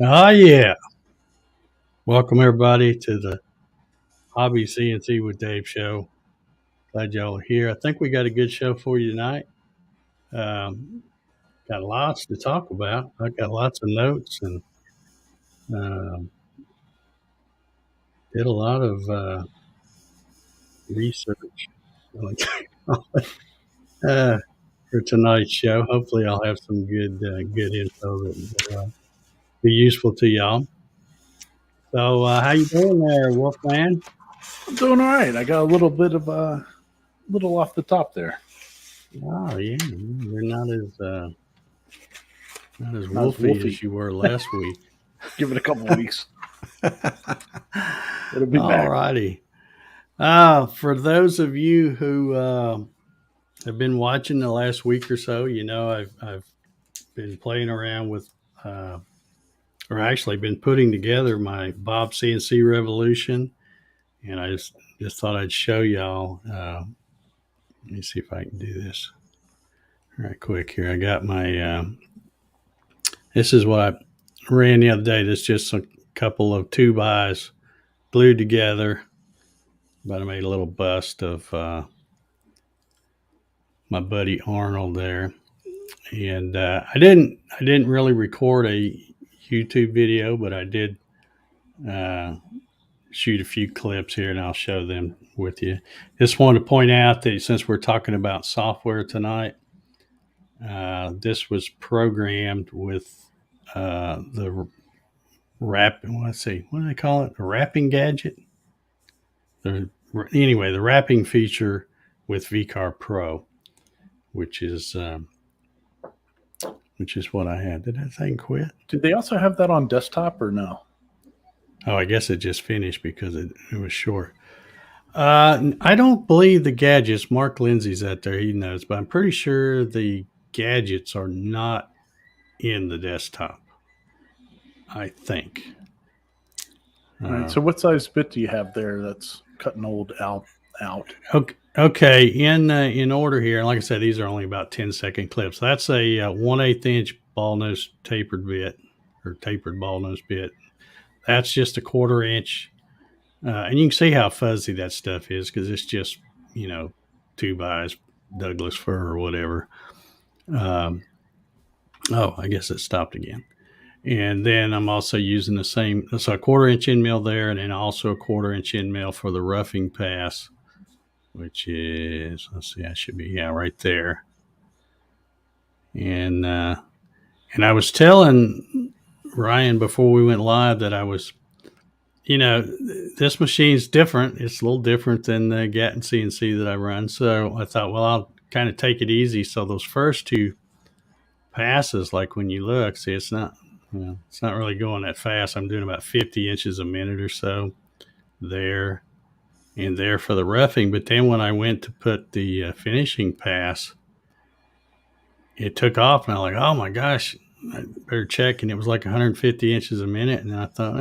Oh, yeah. Welcome, everybody, to the Hobby CNC with Dave show. Glad y'all are here. I think we got a good show for you tonight. Um, got lots to talk about. I got lots of notes and um, did a lot of research uh, for tonight's show. Hopefully, I'll have some good info that will be useful to y'all. So, how you doing there, Wolfman? I'm doing all right. I got a little bit of a little off the top there. Oh, yeah, you're not as Not as wolfy wolfy. as you were last week. Give it a couple weeks. It'll be All back. righty. For those of you who have been watching the last week or so, you know I've been playing around with, or actually been putting together my Bob CNC Revolution, and I just thought I'd show y'all. Let me see if I can do this right quick here. I got my. This is what I ran the other day. This is just a couple of 2x glued together. But I made a little bust of my buddy Arnold there, and I didn't really record a YouTube video, but I did uh, shoot a few clips here, and I'll show them with you. Just wanted to point out that since we're talking about software tonight, this was programmed with the wrapping. Let's see, what do they call it? A wrapping gadget. Anyway, the wrapping feature with VCar Pro, which is what I had. Did that thing quit? Did they also have that on desktop or no? Oh, I guess it just finished because it was short. I don't believe the gadgets. Mark Lindsay's out there; he knows, but I'm pretty sure the gadgets are not in the desktop. I think. All right. So what size bit do you have there that's cutting old out? Okay. In order here, and like I said, these are only about 10-second clips. That's a 1/8 inch ball nose tapered bit or tapered ball nose bit. That's just a 1/4 inch. And you can see how fuzzy that stuff is because it's just, 2x Douglas fir or whatever. Oh, I guess it stopped again. And then I'm also using the same, so a 1/4 inch end mill there, and then also a 1/4 inch end mill for the roughing pass, which is, let's see, I should be, yeah, right there. And I was telling Ryan before we went live that I was, this machine's different. It's a little different than the Gatton CNC that I run. So I thought, well, I'll kind of take it easy. So those first two passes, like when you look, see, it's not really going that fast. I'm doing about 50 inches a minute or so there and there for the roughing. But then when I went to put the finishing pass, it took off, and I'm like, oh my gosh, I better check. And it was like 150 inches a minute. And I thought,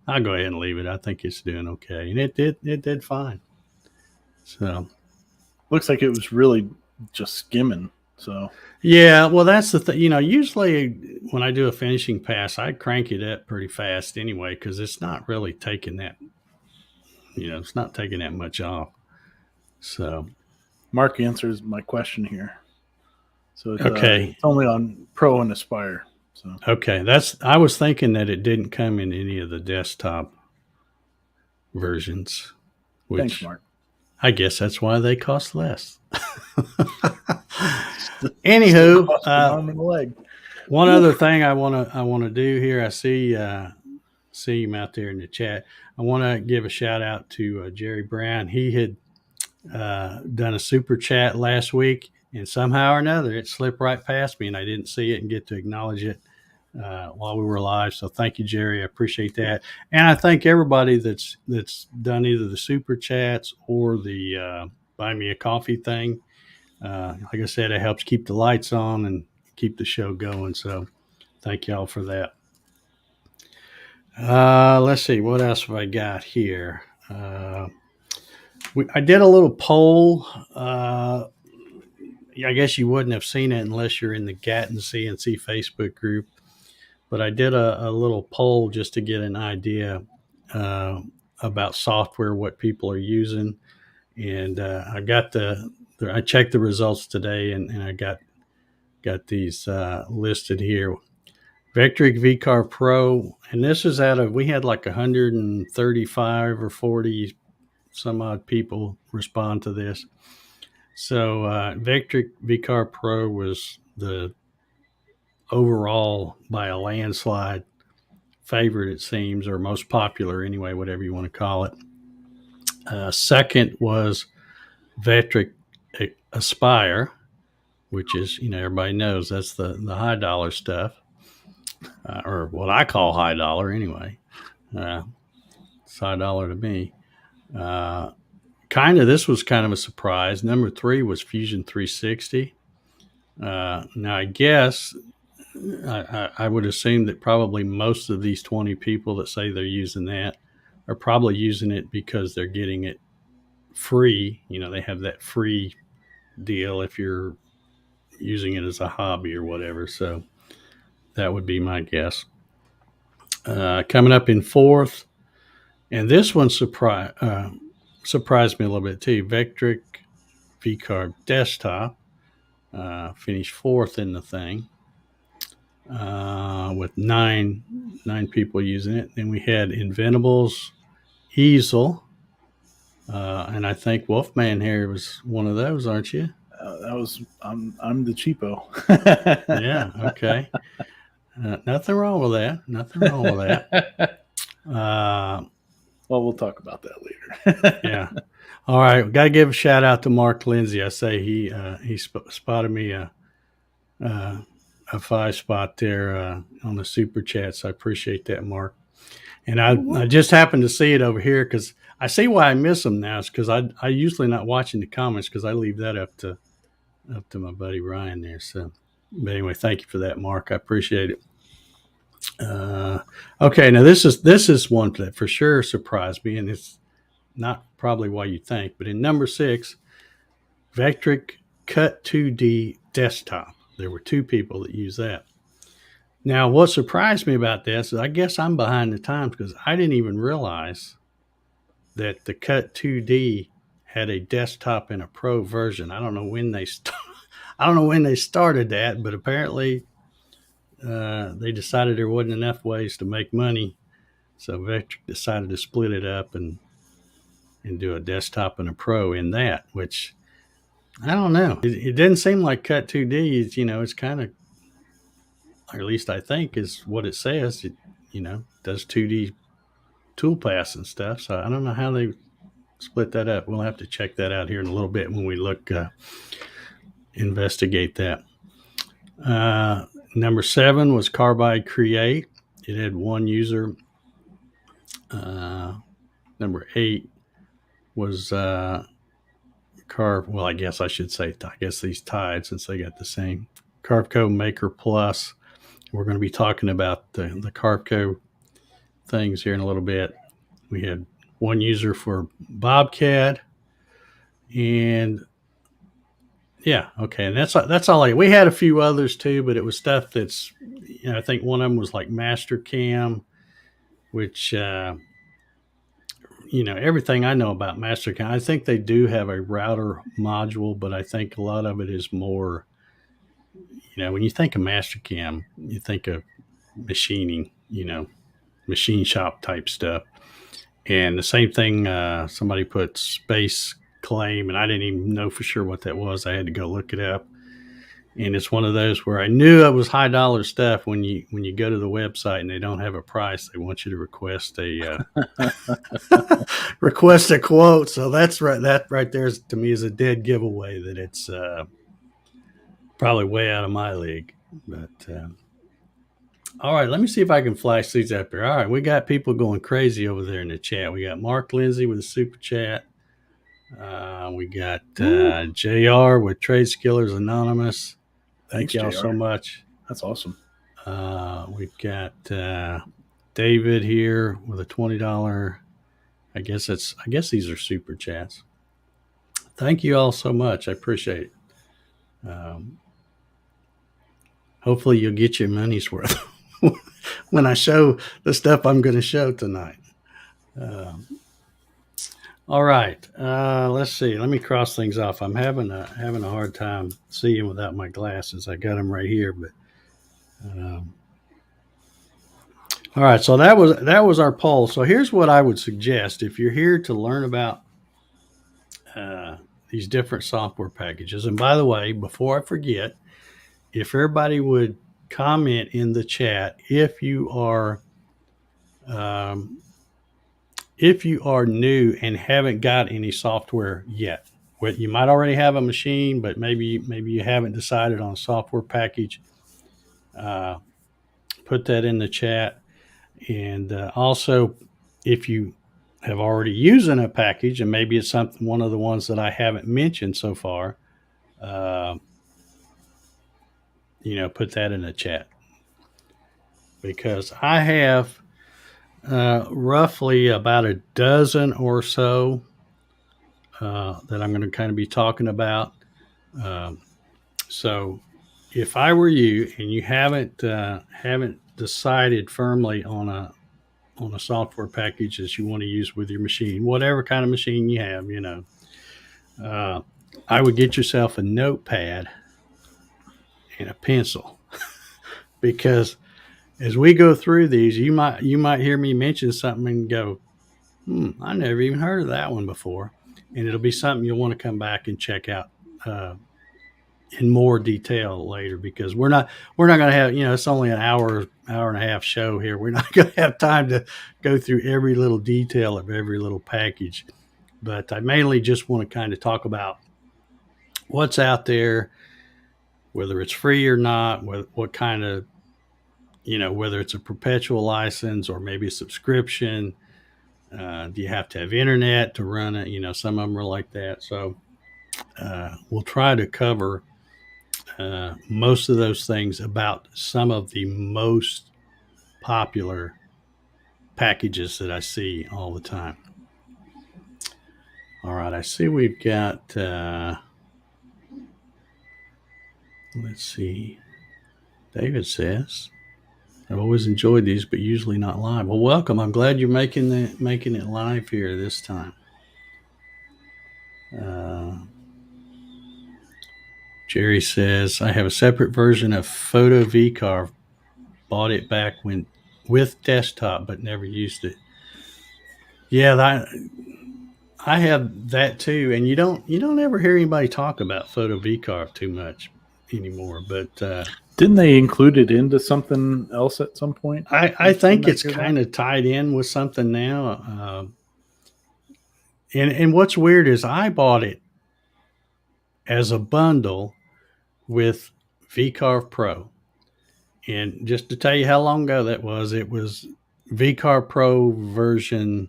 I'll go ahead and leave it. I think it's doing okay. And it did fine. So Looks like it was really just skimming. So yeah, well, that's the thing. Usually when I do a finishing pass, I crank it up pretty fast anyway because it's not really taking that. It's not taking that much off. So Mark answers my question here. So okay, it's only on Pro and Aspire. So okay, I was thinking that it didn't come in any of the desktop versions. Which, thanks, Mark. I guess that's why they cost less. Anywho, arm and a leg. One other thing I want to do here. I see him out there in the chat. I want to give a shout out to Jerry Brown. He had done a super chat last week, and somehow or another it slipped right past me, and I didn't see it and get to acknowledge it while we were live. So thank you, Jerry. I appreciate that, and I thank everybody that's done either the super chats or the buy me a coffee thing. Like I said, it helps keep the lights on and keep the show going. So thank y'all for that. Let's see, what else have I got here? I did a little poll. I guess you wouldn't have seen it unless you're in the Gatton CNC Facebook group. but I did a little poll just to get an idea about software, what people are using, and I got I checked the results today, and I got these listed here. Vectric VCarve Pro, and this is we had like 135 or 40 some odd people respond to this. So Vectric VCarve Pro was the overall, by a landslide, favorite, it seems, or most popular anyway, whatever you want to call it. Second was Vectric Aspire, which is, everybody knows that's the high dollar stuff, or what I call high dollar anyway. It's high dollar to me. This was kind of a surprise. Number 3 was Fusion 360. Now, I guess I would assume that probably most of these 20 people that say they're using that are probably using it because they're getting it free. They have that free deal if you're using it as a hobby or whatever. So that would be my guess. Coming up in 4th, and this one surprised me a little bit too. Vectric VCarve Desktop finished 4th in the thing with nine people using it. Then we had Inventables Easel, and I think Wolfman here was one of those, aren't you? I'm the cheapo. Yeah. Okay. Nothing wrong with that. Well, we'll talk about that later. Yeah. All right. Got to give a shout out to Mark Lindsay. I say he spotted me a 5 spot there on the super chat. So I appreciate that, Mark. And I just happened to see it over here because I see why I miss them now. It's because I usually not watching the comments because I leave that up to my buddy Ryan there. So, but anyway, thank you for that, Mark. I appreciate it. Okay, now this is one that for sure surprised me, and it's not probably why you think, but in number 6, Vectric Cut 2D Desktop. There were 2 people that used that. Now, what surprised me about this is I guess I'm behind the times because I didn't even realize that the Cut 2D had a desktop and a pro version. I don't know when they started that, but apparently they decided there wasn't enough ways to make money, so Vectric decided to split it up and do a desktop and a pro in that, which I don't know. It didn't seem like Cut 2D. It's kind of, or at least I think is what it says. It does 2D toolpaths and stuff. So I don't know how they split that up. We'll have to check that out here in a little bit when we investigate that. Number 7 was Carbide Create. It had 1 user. Number 8 was I guess I should say, these tied since they got the same. Carveco Maker Plus. We're going to be talking about the Carveco things here in a little bit. We had 1 user for Bobcat, and yeah, okay, and that's all. We had a few others too, but it was stuff that's, I think one of them was like Mastercam, which everything I know about Mastercam, I think they do have a router module, but I think a lot of it is more, when you think of Mastercam, you think of machining, machine shop type stuff. And the same thing, somebody put Space Claim, and I didn't even know for sure what that was. I had to go look it up. And it's one of those where I knew it was high dollar stuff. When you go to the website and they don't have a price, they want you to request a request a quote. So that's right. That right there is, to me, is a dead giveaway that it's probably way out of my league. But all right, let me see if I can flash these up here. All right, we got people going crazy over there in the chat. We got Mark Lindsay with a super chat. We got JR with Trade Skillers Anonymous. Thank y'all so much. That's awesome. We've got David here with a $20. I guess these are super chats. Thank you all so much. I appreciate it. Hopefully you'll get your money's worth. when I show the stuff I'm going to show tonight. All right, let's see. Let me cross things off. I'm having a hard time seeing without my glasses. I got them right here, but all right. So that was our poll. So here's what I would suggest if you're here to learn about these different software packages. And by the way, before I forget, if everybody would comment in the chat if you are new and haven't got any software yet. You might already have a machine, but maybe you haven't decided on a software package. Put that in the chat. And also, if you have already using a package, and maybe it's one of the ones that I haven't mentioned so far, put that in the chat. Because I have roughly about a dozen or so that I'm going to kind of be talking about. So if I were you and you haven't decided firmly on a software package that you want to use with your machine, whatever kind of machine you have, I would get yourself a notepad and a pencil because as we go through these, you might hear me mention something and go, I never even heard of that one before. And it'll be something you'll want to come back and check out in more detail later, because we're not going to have, it's only an hour and a half show here. We're not going to have time to go through every little detail of every little package. But I mainly just want to kind of talk about what's out there, whether it's free or not, what kind of, whether it's a perpetual license or maybe a subscription. Do you have to have internet to run it? Some of them are like that. So we'll try to cover most of those things about some of the most popular packages that I see all the time. All right, I see we've got, let's see, David says, I've always enjoyed these, but usually not live. Well, welcome. I'm glad you're making it live here this time. Jerry says, I have a separate version of Photo VCarve. Bought it back with desktop, but never used it. Yeah, I have that too. And you don't ever hear anybody talk about Photo VCarve too much anymore. But didn't they include it into something else at some point? I think it's kind of tied in with something now. And what's weird is I bought it as a bundle with VCarve Pro. And just to tell you how long ago that was, it was VCarve Pro version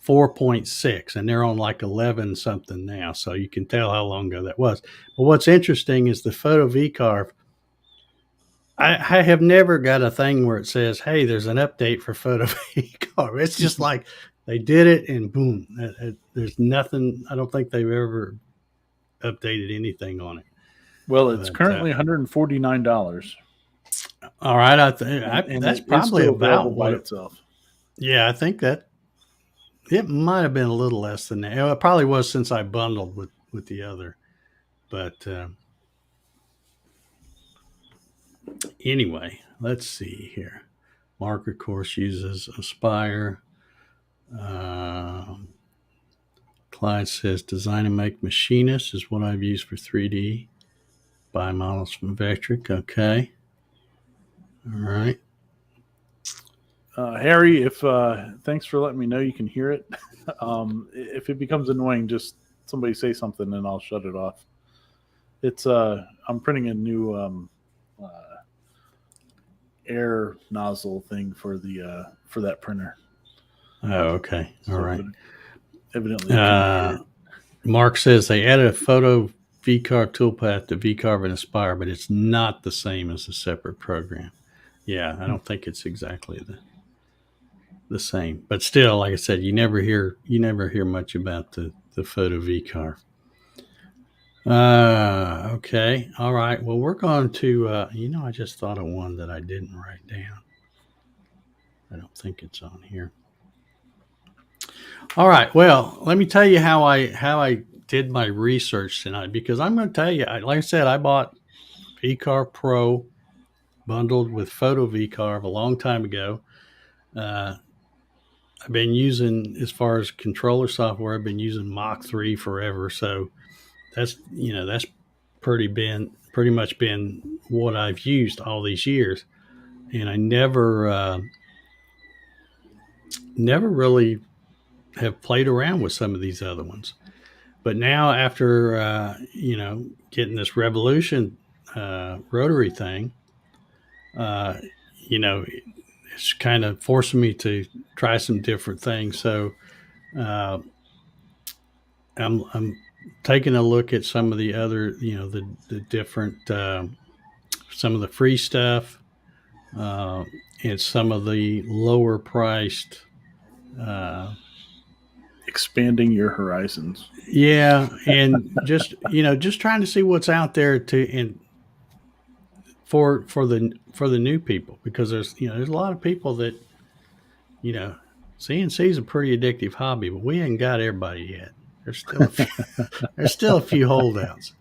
4.6, and they're on like 11 something now. So you can tell how long ago that was. But what's interesting is the Photo VCarve. I have never got a thing where it says, hey, there's an update for Photo VCarve. It's just like they did it and boom. There's nothing. I don't think they've ever updated anything on it. Well, it's currently $149. All right, that's probably about by itself. Yeah, I think that it might have been a little less than that. It probably was since I bundled with the other. But anyway, let's see here. Mark, of course, uses Aspire. Clyde says, design and make machinist is what I've used for 3D. Buy models from Vectric. Okay. All right. Harry, if thanks for letting me know you can hear it. If it becomes annoying, just somebody say something and I'll shut it off. It's I'm printing a new air nozzle thing for that printer. Oh, okay. All right. Evidently, Mark says they added a Photo VCarve toolpath to VCarve and Aspire, but it's not the same as a separate program. Yeah, I don't think it's exactly the same. But still, like I said, you never hear much about the Photo VCarve. Okay. All right. Well, we're going to, I just thought of one that I didn't write down. don't think it's on here. All right. Well, let me tell you how I did my research tonight, because I'm going to tell you, like I said, I bought VCarve Pro bundled with Photo VCarve a long time ago. I've been using, as far as controller software, I've been using Mach 3 forever. So that's pretty much been what I've used all these years. And I never really have played around with some of these other ones. But now, after getting this Revolution rotary thing, uh, you know, it's kind of forcing me to try some different things. So uh, I'm taking a look at some of the other, the different, some of the free stuff, uh, and some of the lower priced. Expanding your horizons. Yeah, and just trying to see what's out there for the new people, because there's a lot of people that CNC is a pretty addictive hobby, but we ain't got everybody yet. There's still a few holdouts.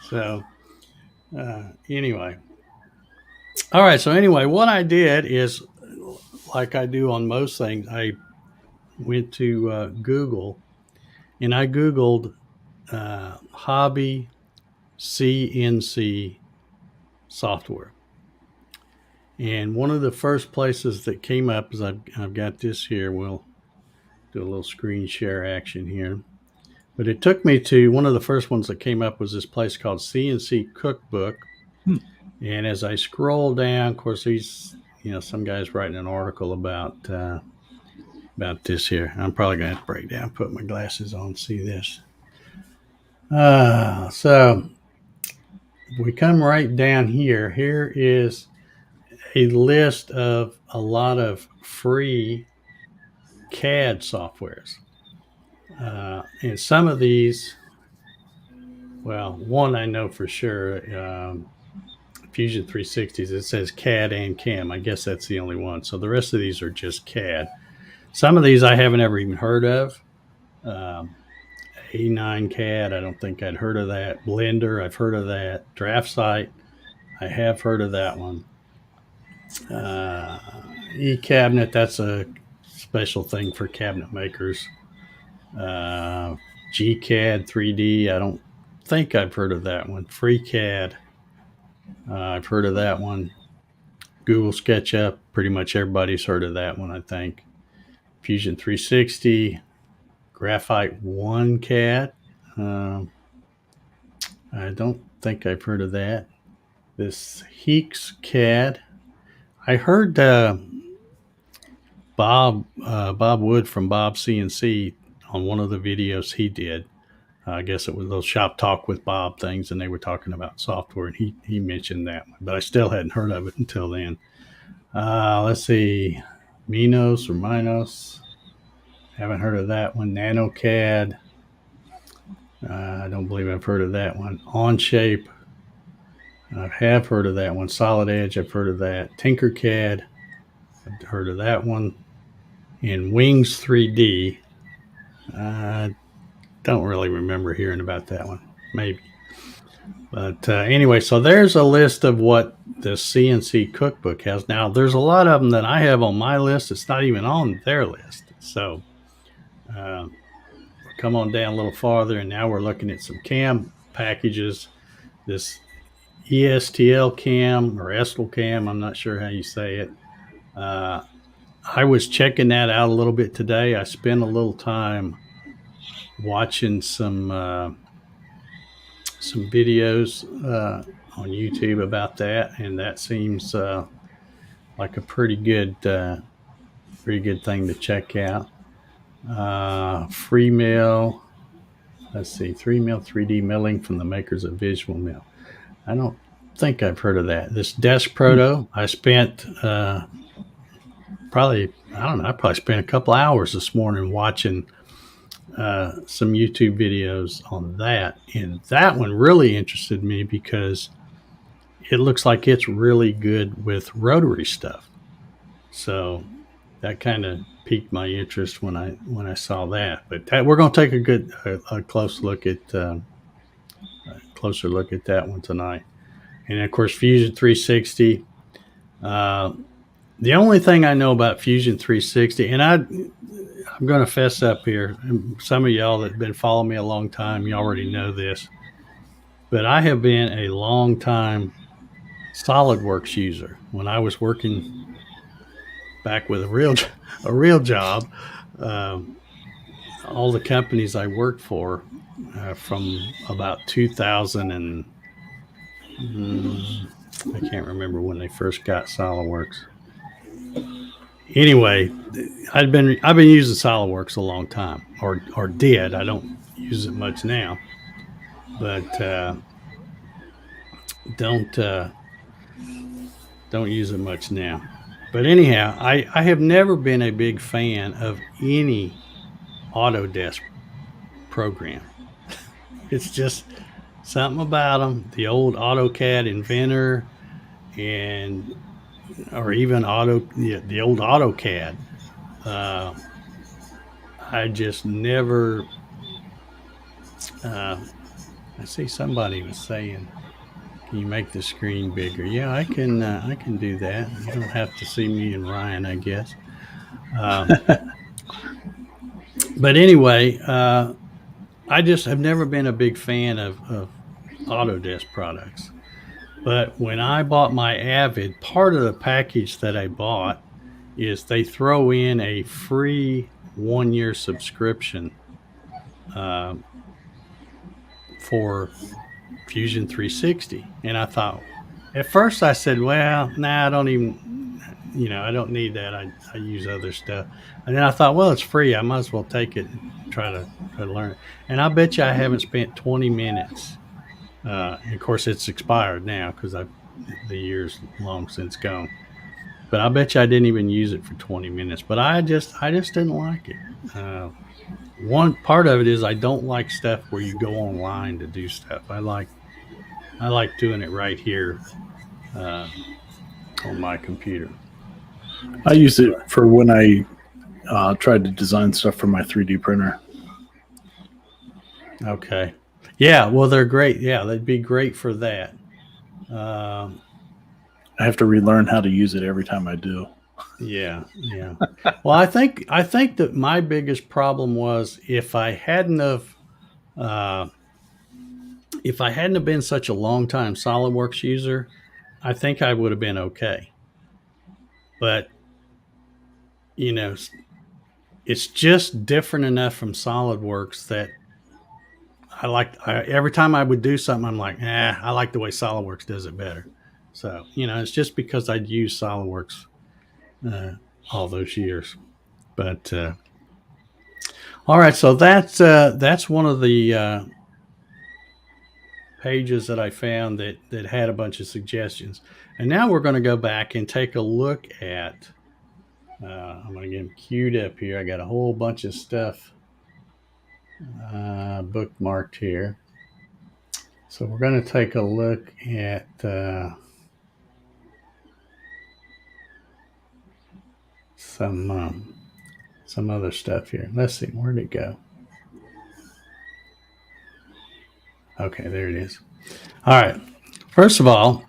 So anyway, all right. So anyway, what I did is, like I do on most things, I went to Google, and I Googled hobby CNC software. And one of the first places that came up is, I've got this here. We'll do a little screen share action here. But it took me to one of the first ones that came up was this place called CNC Cookbook. And as I scroll down, of course, some guy's writing an article about this here. I'm probably going to have to break down, put my glasses on, see this. So we come right down here. Here is a list of a lot of free CAD softwares. And some of these, well, one I know for sure, Fusion 360s, it says CAD and CAM. I guess that's the only one. So the rest of these are just CAD. Some of these I haven't ever even heard of. A9 CAD, I don't think I'd heard of that. Blender, I've heard of that. DraftSight, I have heard of that one. eCabinet, that's a special thing for cabinet makers. GCAD 3D, I don't think I've heard of that one. FreeCAD, I've heard of that one. Google SketchUp, pretty much everybody's heard of that one, I think. Fusion 360, Graphite 1 CAD. I don't think I've heard of that. This Heeks CAD. I heard Bob Wood from Bob CNC on one of the videos he did. I guess it was those Shop Talk with Bob things, and they were talking about software, and he mentioned that one, but I still hadn't heard of it until then. Let's see, Minos. Haven't heard of that one. NanoCAD. I don't believe I've heard of that one. Onshape. I have heard of that one. Solid Edge, I've heard of that. Tinkercad, I've heard of that one. And Wings 3D, I don't really remember hearing about that one. Maybe. But anyway, so there's a list of what the CNC Cookbook has. Now, there's a lot of them that I have on my list. It's not even on their list. So come on down a little farther, and now we're looking at some CAM packages. This ESTL CAM or Estel CAM, I'm not sure how you say it. I was checking that out a little bit today. I spent a little time watching some videos on YouTube about that, and that seems like a pretty good thing to check out. Freemill, let's see, 3-mill 3D milling from the makers of Visual Mill. I don't think I've heard of that. This DeskProto, I spent I probably spent a couple hours this morning watching some YouTube videos on that. And that one really interested me because it looks like it's really good with rotary stuff. So that kind of piqued my interest when I saw that. But we're going to take a closer look at that one tonight. And of course, Fusion 360. The only thing I know about Fusion 360, and I'm going to fess up here. Some of y'all that have been following me a long time, you already know this, but I have been a long time SolidWorks user. When I was working back with a real job, all the companies I worked for from about 2000 and I can't remember when they first got SolidWorks. Anyway, I've been using SolidWorks a long time, or did. I don't use it much now, but don't use it much now. But anyhow, I have never been a big fan of any Autodesk program. It's just something about them. The old AutoCAD Inventor, or even the old AutoCAD. I just never. I see somebody was saying, "Can you make the screen bigger?" Yeah, I can. I can do that. You don't have to see me and Ryan, I guess. But anyway, I just have never been a big fan of Autodesk products. But when I bought my Avid, part of the package that I bought is they throw in a free 1-year subscription for Fusion 360. And I thought, at first I said, well, nah, I don't even, I don't need that. I use other stuff. And then I thought, well, it's free. I might as well take it and try to learn it. And I bet you I haven't spent 20 minutes. Of course, it's expired now because the year's long since gone. But I bet you I didn't even use it for 20 minutes. But I just didn't like it. One part of it is I don't like stuff where you go online to do stuff. I like doing it right here on my computer. I use it for when I tried to design stuff for my 3D printer. Okay. Yeah, well, they're great. Yeah, they'd be great for that. I have to relearn how to use it every time I do. Yeah. Well, I think that my biggest problem was if I hadn't have been such a long time SolidWorks user, I think I would have been okay. But it's just different enough from SolidWorks that every time I would do something, I'm like, I like the way SolidWorks does it better. So, it's just because I'd used SolidWorks all those years. But all right, so that's one of the pages that I found that had a bunch of suggestions. And now we're going to go back and take a look at. I'm going to get them queued up here. I got a whole bunch of stuff bookmarked here. So we're going to take a look at some other stuff here. Let's see, where'd it go? Okay, there it is. All right. First of all,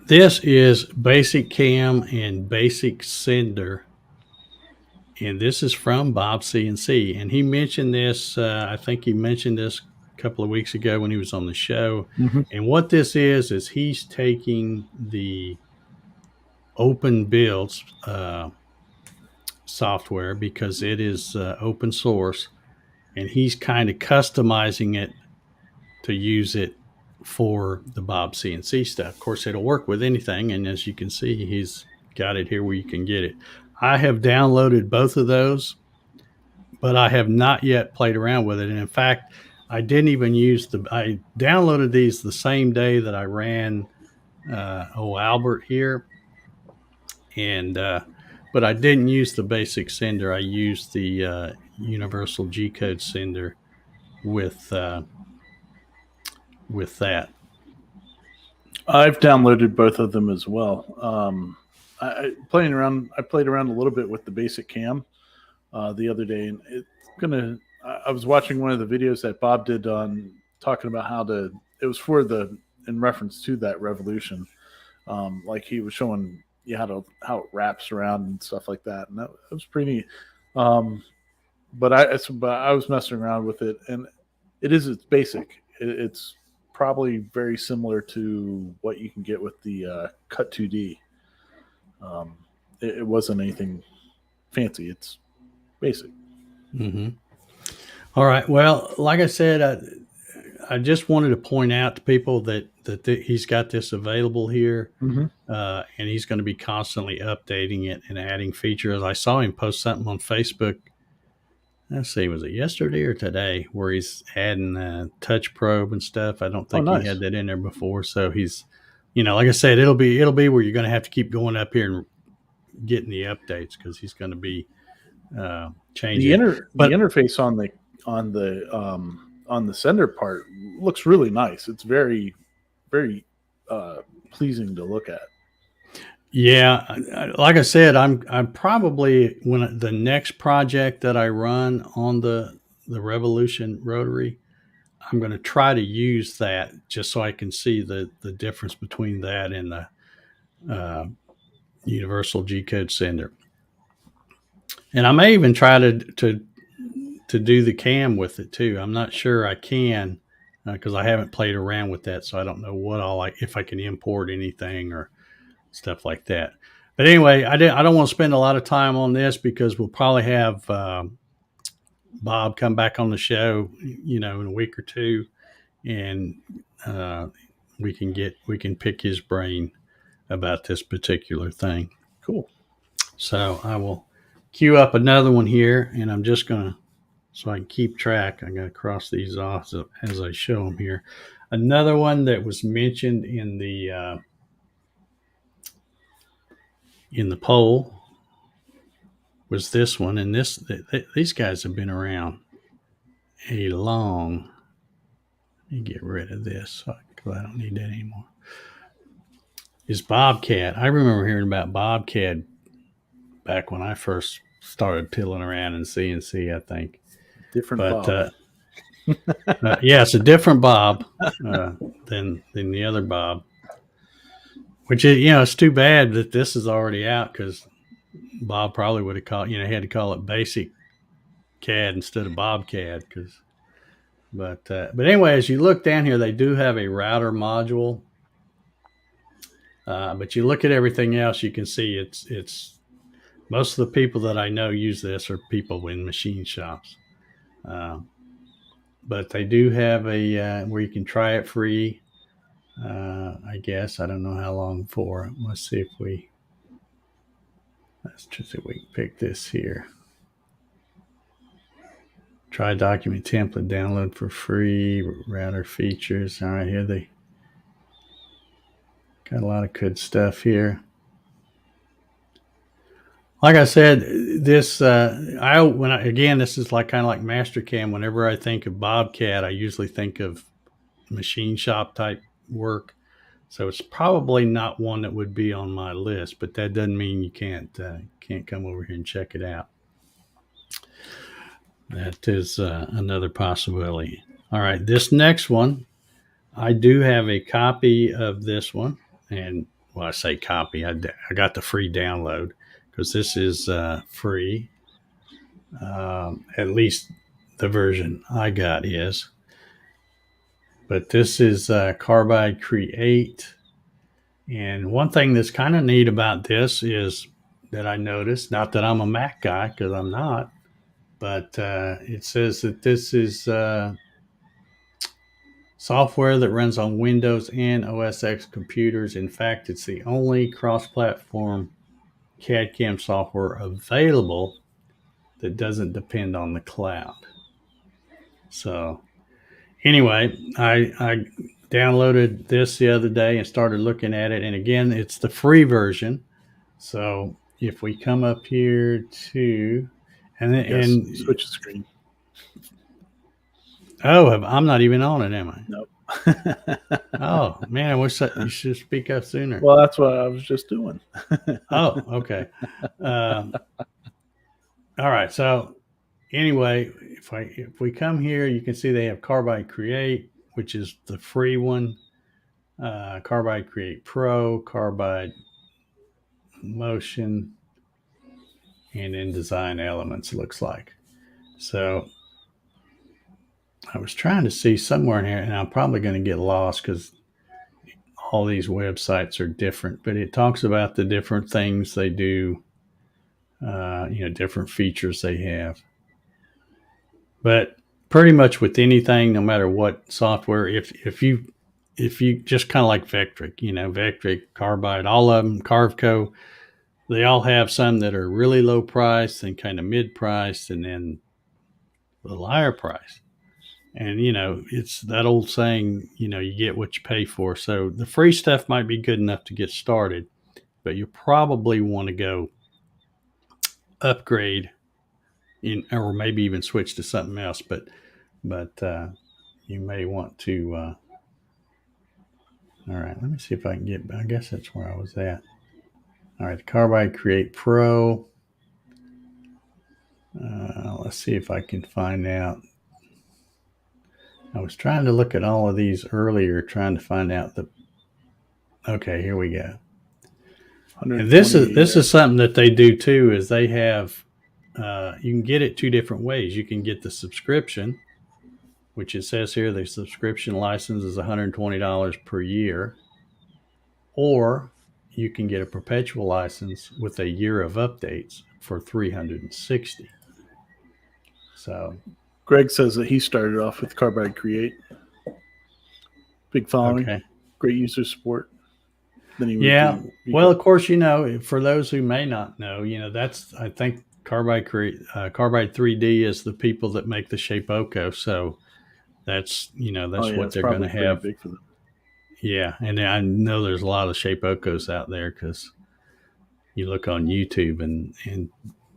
this is Basic Cam and Basic Sender. And this is from Bob CNC. And he mentioned this, I think he mentioned this a couple of weeks ago when he was on the show. Mm-hmm. And what this is he's taking the Open Builds software because it is open source. And he's kind of customizing it to use it for the Bob CNC stuff. Of course, it'll work with anything. And as you can see, he's got it here where you can get it. I have downloaded both of those, but I have not yet played around with it. And in fact, I didn't even I downloaded these the same day that I ran Albert here. And, but I didn't use the basic sender. I used the universal G-code sender with that. I've downloaded both of them as well. I playing around. I played around a little bit with the basic cam the other day, and it's gonna. I was watching one of the videos that Bob did on talking about how to. It was for the in reference to that revolution. Like he was showing you how it wraps around and stuff like that, and that was pretty neat. Um, but I was messing around with it, and it's basic. It's probably very similar to what you can get with the Cut 2D. It wasn't anything fancy. It's basic. Mm-hmm. All right. Well, like I said, I just wanted to point out to people that he's got this available here, Mm-hmm. and he's going to be constantly updating it and adding features. I saw him post something on Facebook. Let's see, was it yesterday or today, where he's adding touch probe and stuff. I don't think he Nice. had that in there before. So he's, like I said, it'll be where you're going to have to keep going up here and getting the updates because he's going to be changing. The interface on the sender part looks really nice. It's very pleasing to look at. Yeah, like I said, I'm probably when the next project that I run on the Revolution rotary, I'm going to try to use that just so I can see the difference between that and the universal G code sender. And I may even try to do the cam with it too. I'm not sure I can because I haven't played around with that, so I don't know what if I can import anything or stuff like that. But anyway, I don't want to spend a lot of time on this because we'll probably have Bob come back on the show, in a week or two, and we can pick his brain about this particular thing. Cool. So I will queue up another one here, and I'm just gonna, so I can keep track. I got to cross these off as I show them here. Another one that was mentioned in the poll was this one, and these guys have been around a long. Let me get rid of this because I don't need that anymore. Is Bobcat? I remember hearing about Bobcat back when I first started pilling around in CNC. I think Different Bob. Yeah, it's a different Bob than the other Bob. Which is, it's too bad that this is already out because Bob probably would have called, had to call it Basic CAD instead of Bobcat. But anyway, as you look down here, they do have a router module. But you look at everything else, you can see it's most of the people that I know use this are people in machine shops. But they do have a where you can try it free. I guess I don't know how long for. Let's see if we can pick this here. Try document template, download for free, router features. All right, here they got a lot of good stuff here. Like I said, this this is kind of like Mastercam. Whenever I think of Bobcat, I usually think of machine shop type work. So it's probably not one that would be on my list, but that doesn't mean you can't come over here and check it out. That is another possibility. All right, this next one, I do have a copy of this one, and I say copy, I got the free download because this is free. At least the version I got is. But this is Carbide Create. And one thing that's kind of neat about this is that I noticed, not that I'm a Mac guy, because I'm not, but it says that this is software that runs on Windows and OS X computers. In fact, it's the only cross-platform CAD/CAM software available that doesn't depend on the cloud. So anyway, I downloaded this the other day and started looking at it. And again, it's the free version. So if we come up here to, and switch the screen. Oh, I'm not even on it, am I? Nope. Oh man, I wish you should speak up sooner. Well, that's what I was just doing. Oh, okay. All right. So anyway, if we come here, you can see they have Carbide Create, which is the free one. Carbide Create Pro, Carbide Motion, and then Design Elements looks like. So I was trying to see somewhere in here, and I'm probably going to get lost because all these websites are different. But it talks about the different things they do, different features they have. But pretty much with anything, no matter what software, if you just kind of like Vectric, Vectric, Carbide, all of them, Carveco, they all have some that are really low price and kind of mid priced, and then the higher price. And it's that old saying, you get what you pay for. So the free stuff might be good enough to get started, but you probably want to go upgrade or maybe even switch to something else. But you may want to. All right, let me see if I can get. I guess that's where I was at. All right, the Carbide Create Pro. Let's see if I can find out. I was trying to look at all of these earlier, trying to find out the. Okay, here we go. And this is something that they do too. Is they have you can get it two different ways. You can get the subscription, which it says here the subscription license is $120 per year, or you can get a perpetual license with a year of updates for $360. So Greg says that he started off with Carbide Create. Big following, okay. Great user support. Then he well, of course, for those who may not know, that's, I think Carbide 3D is the people that make the Shapeoko. So that's what they're going to have. Big for them. Yeah, and I know there's a lot of Shapeokos out there because you look on YouTube and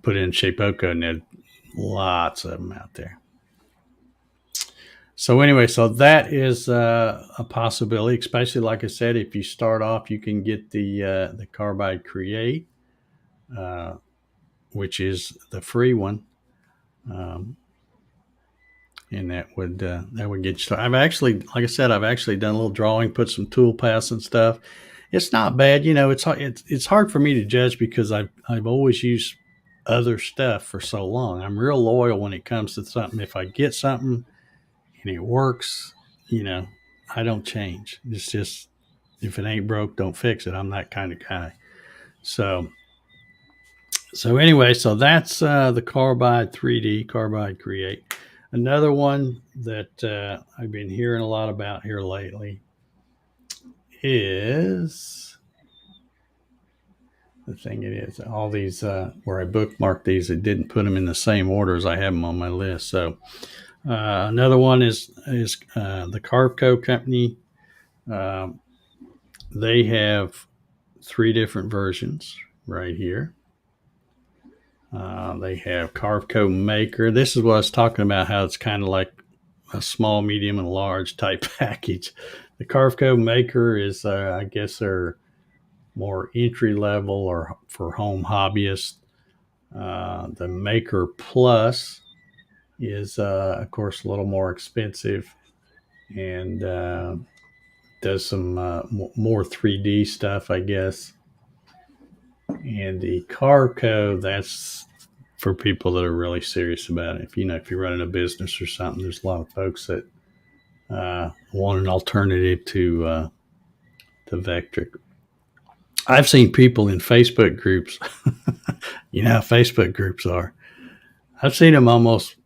put in Shapeoko, and there's lots of them out there. So anyway, so that is a possibility, especially like I said, if you start off, you can get the Carbide Create, which is the free one, and that would get you started. I've actually, like I said, I've actually done a little drawing, put some tool paths and stuff. It's not bad, It's hard for me to judge because I've always used other stuff for so long. I'm real loyal when it comes to something. If I get something and it works, I don't change. It's just, if it ain't broke, don't fix it. I'm that kind of guy. So anyway, so that's the Carbide 3D, Carbide Create. Another one that I've been hearing a lot about here lately is the thing. It is all these where I bookmarked these. I didn't put them in the same order as I have them on my list. So another one is the Carveco company. They have 3 different versions right here. They have Carveco Maker. This is what I was talking about, how it's kind of like a small, medium, and large type package. The Carveco Maker is, I guess, they're more entry level or for home hobbyists. The Maker Plus is, of course, a little more expensive and does some more 3D stuff, I guess. And the Carveco, that's for people that are really serious about it. If you're running a business or something, there's a lot of folks that want an alternative to Vectric. I've seen people in Facebook groups. You know how Facebook groups are. I've seen them almost,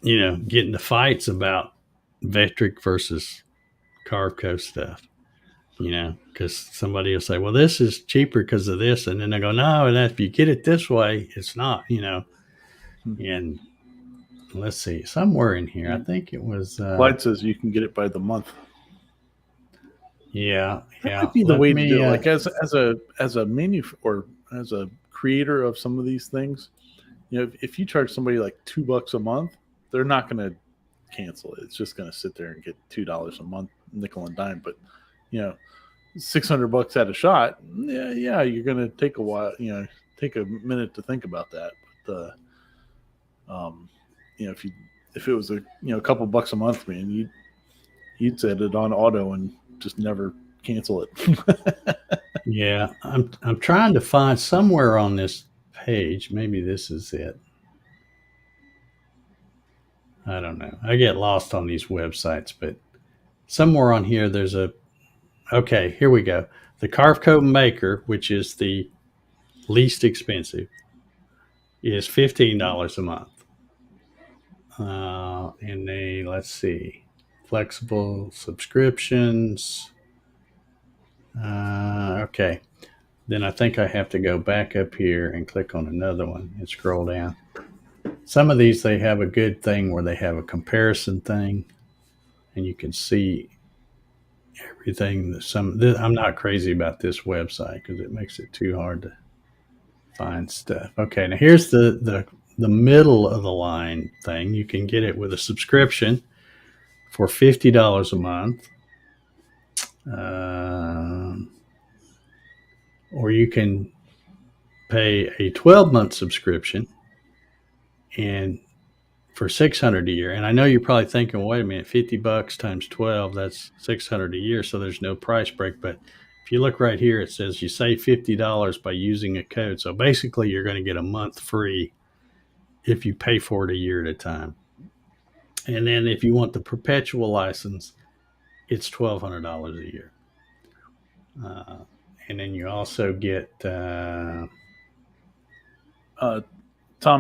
get into fights about Vectric versus Carveco stuff. Because somebody will say, well, this is cheaper because of this. And then they go, no, and if you get it this way, it's not, And let's see, somewhere in here, I think it was. Clyde says you can get it by the month. Yeah. That might be the way to do it. Like as a or as a creator of some of these things, if you charge somebody like $2 a month, they're not going to cancel it. It's just going to sit there and get $2 a month, nickel and dime. But $600 at a shot, yeah, you're going to take a while, take a minute to think about that. But if it was a couple bucks a month, man, you'd set it on auto and just never cancel it. Yeah, I'm trying to find somewhere on this page. Maybe this is it. I don't know. I get lost on these websites, but somewhere on here there's okay, here we go. The Carveco Maker, which is the least expensive, is $15 a month. And let's see, flexible subscriptions. Okay. Then I think I have to go back up here and click on another one and scroll down. Some of these, they have a good thing where they have a comparison thing and you can see everything. I'm not crazy about this website because it makes it too hard to find stuff. Okay, now here's the middle of the line thing. You can get it with a subscription for $50 a month. Or you can pay a 12-month subscription and for $600 a year. And I know you're probably thinking, wait a minute, $50 times 12, that's $600 a year. So there's no price break. But if you look right here, it says you save $50 by using a code. So basically you're going to get a month free if you pay for it a year at a time. And then if you want the perpetual license, it's $1,200 a year. And then you also get Tom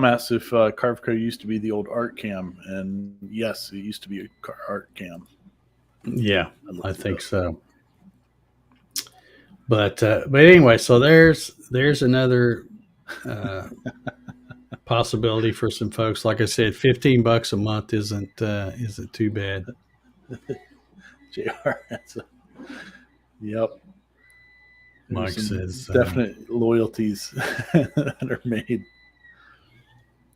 asks if Carveco used to be the old art cam, and yes, it used to be a art cam. Yeah, I think so. But anyway, so there's another possibility for some folks. Like I said, $15 a month isn't too bad. JR, yep. Mike says definite loyalties that are made.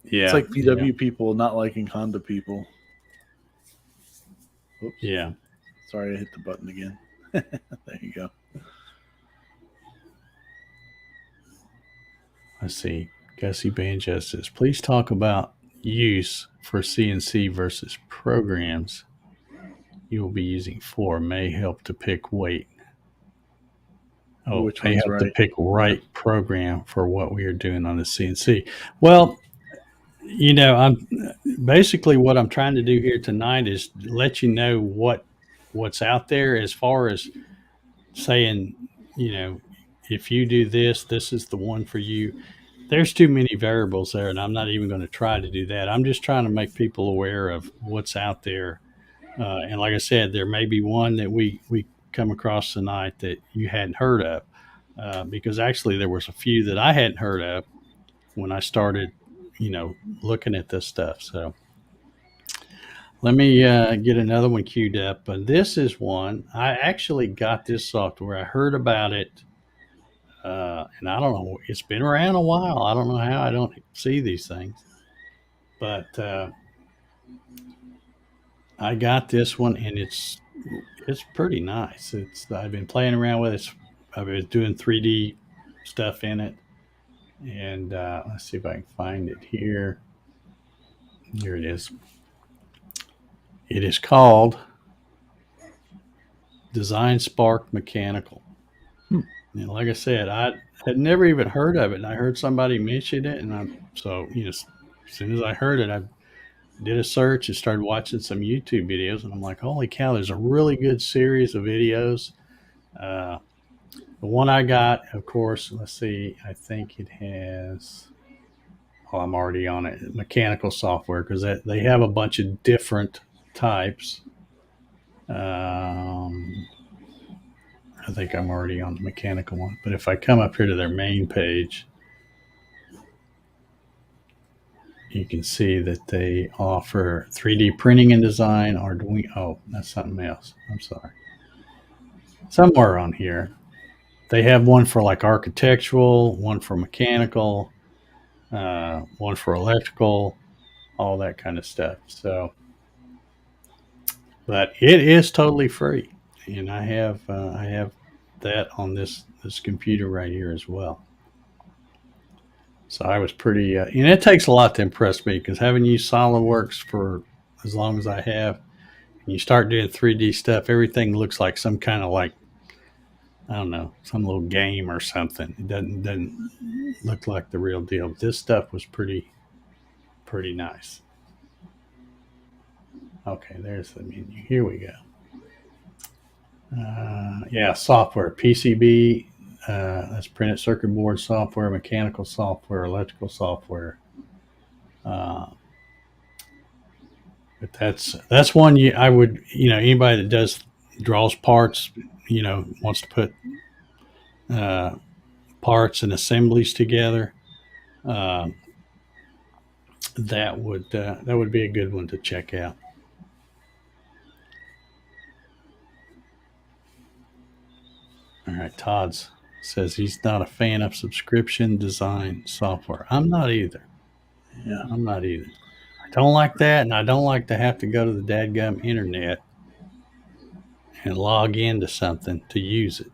Yeah, it's like VW people not liking Honda people. Oops. Yeah. Sorry, I hit the button again. There you go. Let's see. Gussie Banjo says, please talk about use for CNC versus programs you will be using for may help to pick weight. Oh, which may help right? to pick right program for what we are doing on the CNC. Well, I'm basically what I'm trying to do here tonight is let you know what's out there as far as saying, if you do this, this is the one for you. There's too many variables there, and I'm not even going to try to do that. I'm just trying to make people aware of what's out there. And like I said, there may be one that we come across tonight that you hadn't heard of, because actually there was a few that I hadn't heard of when I started looking at this stuff. So let me get another one queued up. But this is one. I actually got this software. I heard about it, and I don't know. It's been around a while. I don't know how I don't see these things. But I got this one, and it's pretty nice. I've been playing around with it. I've been doing 3D stuff in it. And let's see if I can find it here. Here it is. It is called DesignSpark Mechanical. And like I said, I had never even heard of it. And I heard somebody mention it. And as soon as I heard it, I did a search and started watching some YouTube videos. And I'm like, holy cow, there's a really good series of videos. The one I got, of course, let's see, I think it has, I'm already on it, mechanical software, because they have a bunch of different types. I think I'm already on the mechanical one. But if I come up here to their main page, you can see that they offer 3D printing and design, Arduino. Oh, that's something else. I'm sorry. Somewhere on here. They have one for like architectural, one for mechanical, one for electrical, all that kind of stuff. So but it is totally free, and I have that on this computer right here as well. So I was pretty, and it takes a lot to impress me because having used SolidWorks for as long as I have, and you start doing 3D stuff, everything looks like some kind of like, I don't know, some little game or something. It doesn't look like the real deal. This stuff was pretty nice. Okay, there's the menu. Here we go. Yeah, software, PCB, that's printed circuit board software, mechanical software, electrical software. But that's one I would, anybody that draws parts, wants to put parts and assemblies together, that would be a good one to check out. All right, Todd says he's not a fan of subscription design software. I'm not either. Yeah, I'm not either. I don't like that, and I don't like to have to go to the dadgum internet and log into something to use it.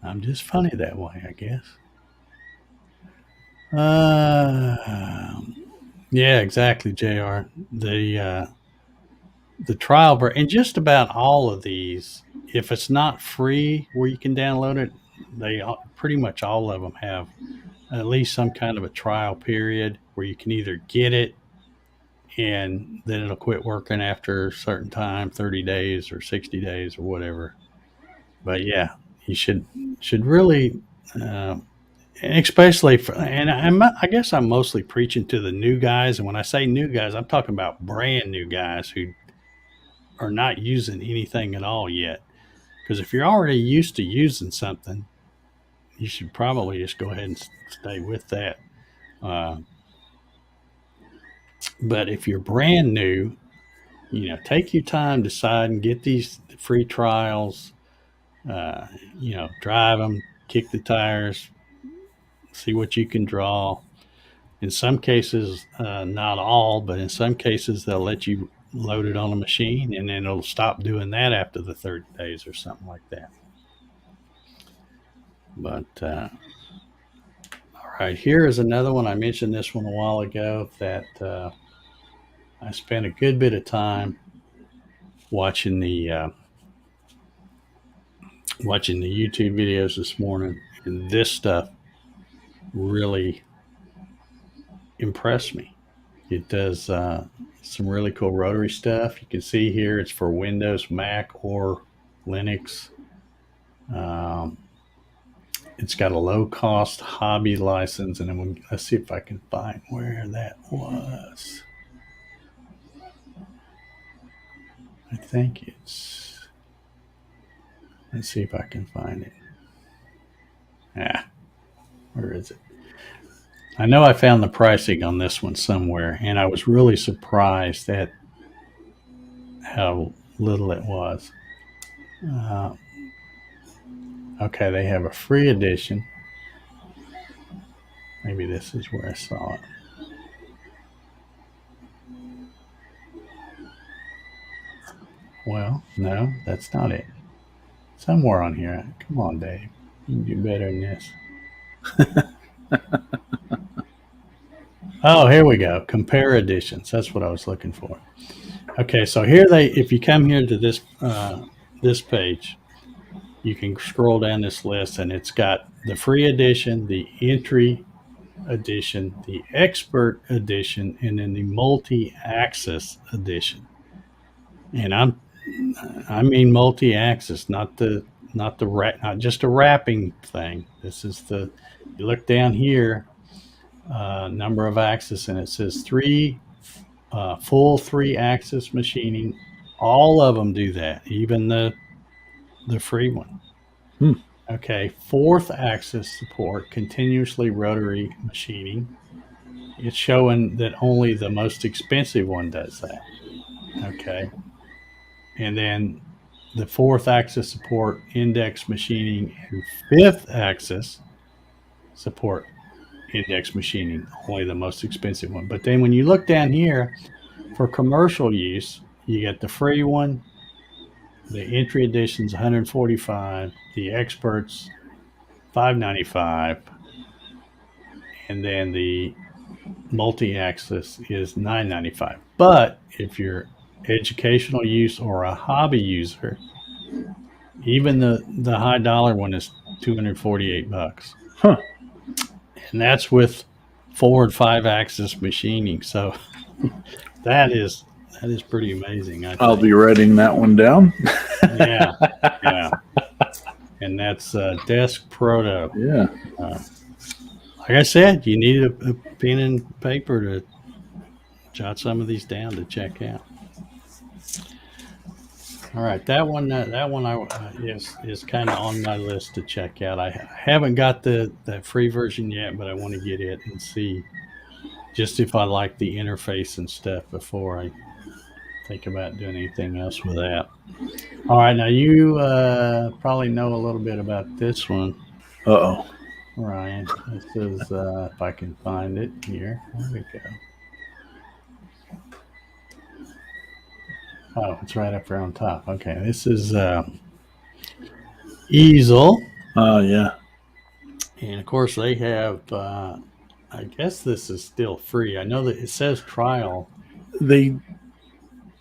I'm just funny that way, I guess. Yeah, exactly, Jr. The trial and just about all of these, if it's not free where you can download it, they pretty much all of them have at least some kind of a trial period where you can either get it and then it'll quit working after a certain time, 30 days or 60 days or whatever. But yeah, you should really, especially I guess I'm mostly preaching to the new guys. And when I say new guys, I'm talking about brand new guys who are not using anything at all yet. Because if you're already used to using something, you should probably just go ahead and stay with that. But if you're brand new, take your time, decide, and get these free trials. Drive them, kick the tires, see what you can draw. In some cases, not all, but in some cases, they'll let you load it on a machine and then it'll stop doing that after the 30 days or something like that. But, all right, here is another one. I mentioned this one a while ago that I spent a good bit of time watching the YouTube videos this morning, and this stuff really impressed me. It does some really cool rotary stuff. You can see here it's for Windows, Mac, or Linux. It's got a low-cost hobby license, and then let's see if I can find where that was. I think it's. Let's see if I can find it. Where is it? I know I found the pricing on this one somewhere, and I was really surprised at how little it was. Okay, they have a free edition. Maybe this is where I saw it. Well, no, that's not it. Somewhere on here. Come on, Dave. You can do better than this. Oh, here we go. Compare editions. That's what I was looking for. Okay, so here if you come here to this page, you can scroll down this list, and it's got the free edition, the entry edition, the expert edition, and then the multi-axis edition. And I mean multi-axis, not just a wrapping thing. This is you look down here, number of axis, and it says full 3-axis machining. All of them do that, even the free one. Okay, 4th axis support, continuously rotary machining. It's showing that only the most expensive one does that. Okay. And then the 4th axis support, index machining, and 5th axis support, index machining, only the most expensive one. But then when you look down here, For commercial use, you get the free one. The entry edition's 145. The experts, 595, and then the multi-axis is 995. But if you're educational use or a hobby user, even the high dollar one is $248. Huh. And that's with 4 and 5 axis machining. So that is pretty amazing. I'll be writing that one down. Yeah. And that's DeskProto. Yeah. Like I said, you need a pen and paper to jot some of these down to check out. All right, that one is kind of on my list to check out. I haven't got that free version yet, but I want to get it and see just if I like the interface and stuff before I think about doing anything else with that. All right, now you probably know a little bit about this one. Uh-oh. Ryan, this is, if I can find it here. There we go. Oh, it's right up there on top. Okay, this is Easel. Oh, yeah. And, of course, they have, I guess this is still free. I know that it says trial. They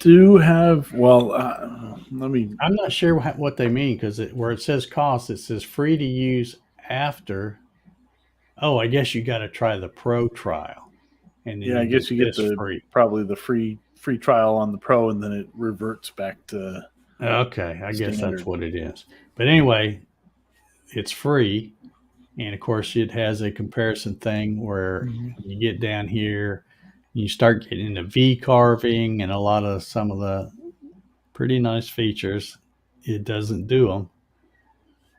do have, well, I'm not sure what they mean because where it says cost, it says free to use after. Oh, I guess you got to try the pro trial. And then I guess you get probably the free trial on the pro, and then it reverts back to. Okay, I guess that's what it is. But anyway, it's free, and of course it has a comparison thing where you get down here, you start getting into V carving and some of the pretty nice features. It doesn't do them,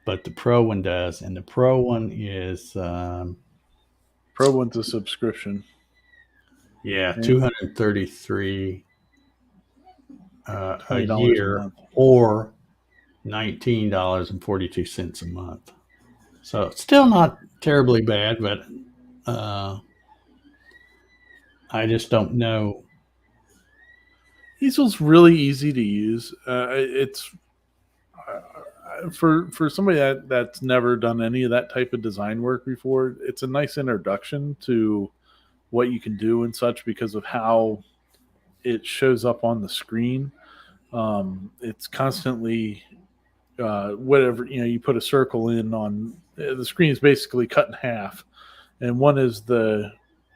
but the pro one does, and the pro one is pro one's a subscription. Yeah, $233 a year, or $19.42 a month. So it's still not terribly bad, but I just don't know. Easel's really easy to use. It's for somebody that's never done any of that type of design work before. It's a nice introduction to what you can do and such because of how it shows up on the screen. It's constantly whatever, you put a circle in on the screen is basically cut in half, and one is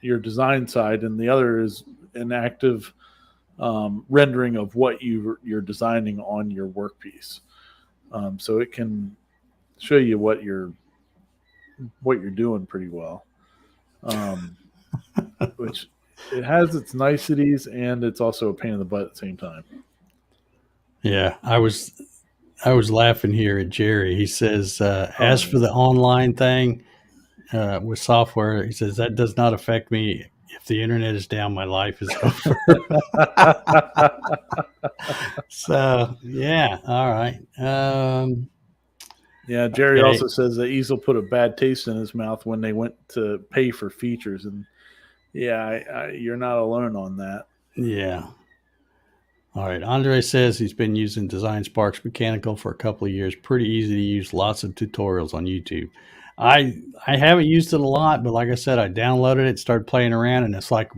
your design side and the other is an active rendering of what you're designing on your workpiece. So it can show you what you're doing pretty well. Which it has its niceties and it's also a pain in the butt at the same time. Yeah, I was laughing here at Jerry. He says, as for the online thing with software, he says that does not affect me. If the internet is down, my life is over. So yeah, all right. Yeah, Jerry also says that Easel put a bad taste in his mouth when they went to pay for features, and yeah, you're not alone on that. Yeah. All right. Andre says he's been using DesignSpark's Mechanical for a couple of years. Pretty easy to use. Lots of tutorials on YouTube. I haven't used it a lot, but like I said, I downloaded it, started playing around, and it's like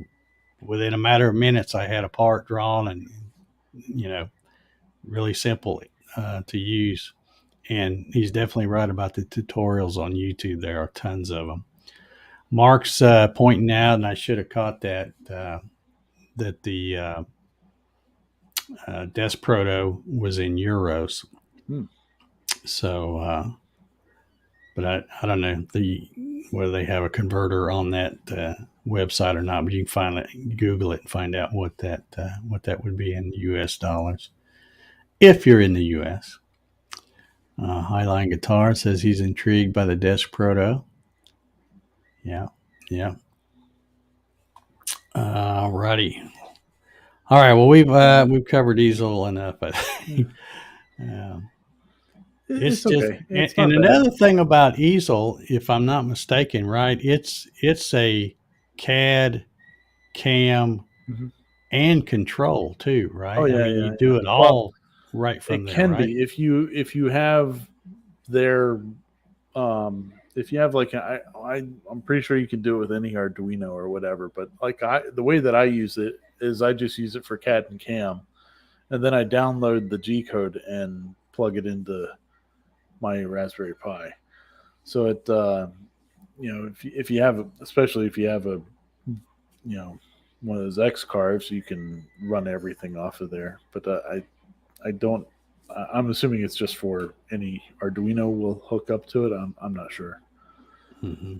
within a matter of minutes, I had a part drawn and, really simple to use. And he's definitely right about the tutorials on YouTube. There are tons of them. Mark's pointing out, and I should have caught that the DeskProto was in euros. So, but I don't know whether they have a converter on that website or not. But you can Google it and find out what that would be in U.S. dollars if you're in the U.S. Highline Guitar says he's intrigued by the DeskProto. Yeah. Righty. All right. Well, we've covered Easel enough. I think. It's just okay. And another thing about Easel, if I'm not mistaken, right? It's a CAD CAM and control too, right? Oh I yeah, mean, yeah, you yeah. do it Well, all right from it there, can right? be if you have their if you have like I'm pretty sure you can do it with any Arduino or whatever, but like the way that I use it is I just use it for CAD and CAM, and then I download the G code and plug it into my Raspberry Pi. So it if you have especially if you have a one of those X carves, you can run everything off of there. But I don't. I'm assuming it's just for any Arduino will hook up to it. I'm not sure, Mm-hmm.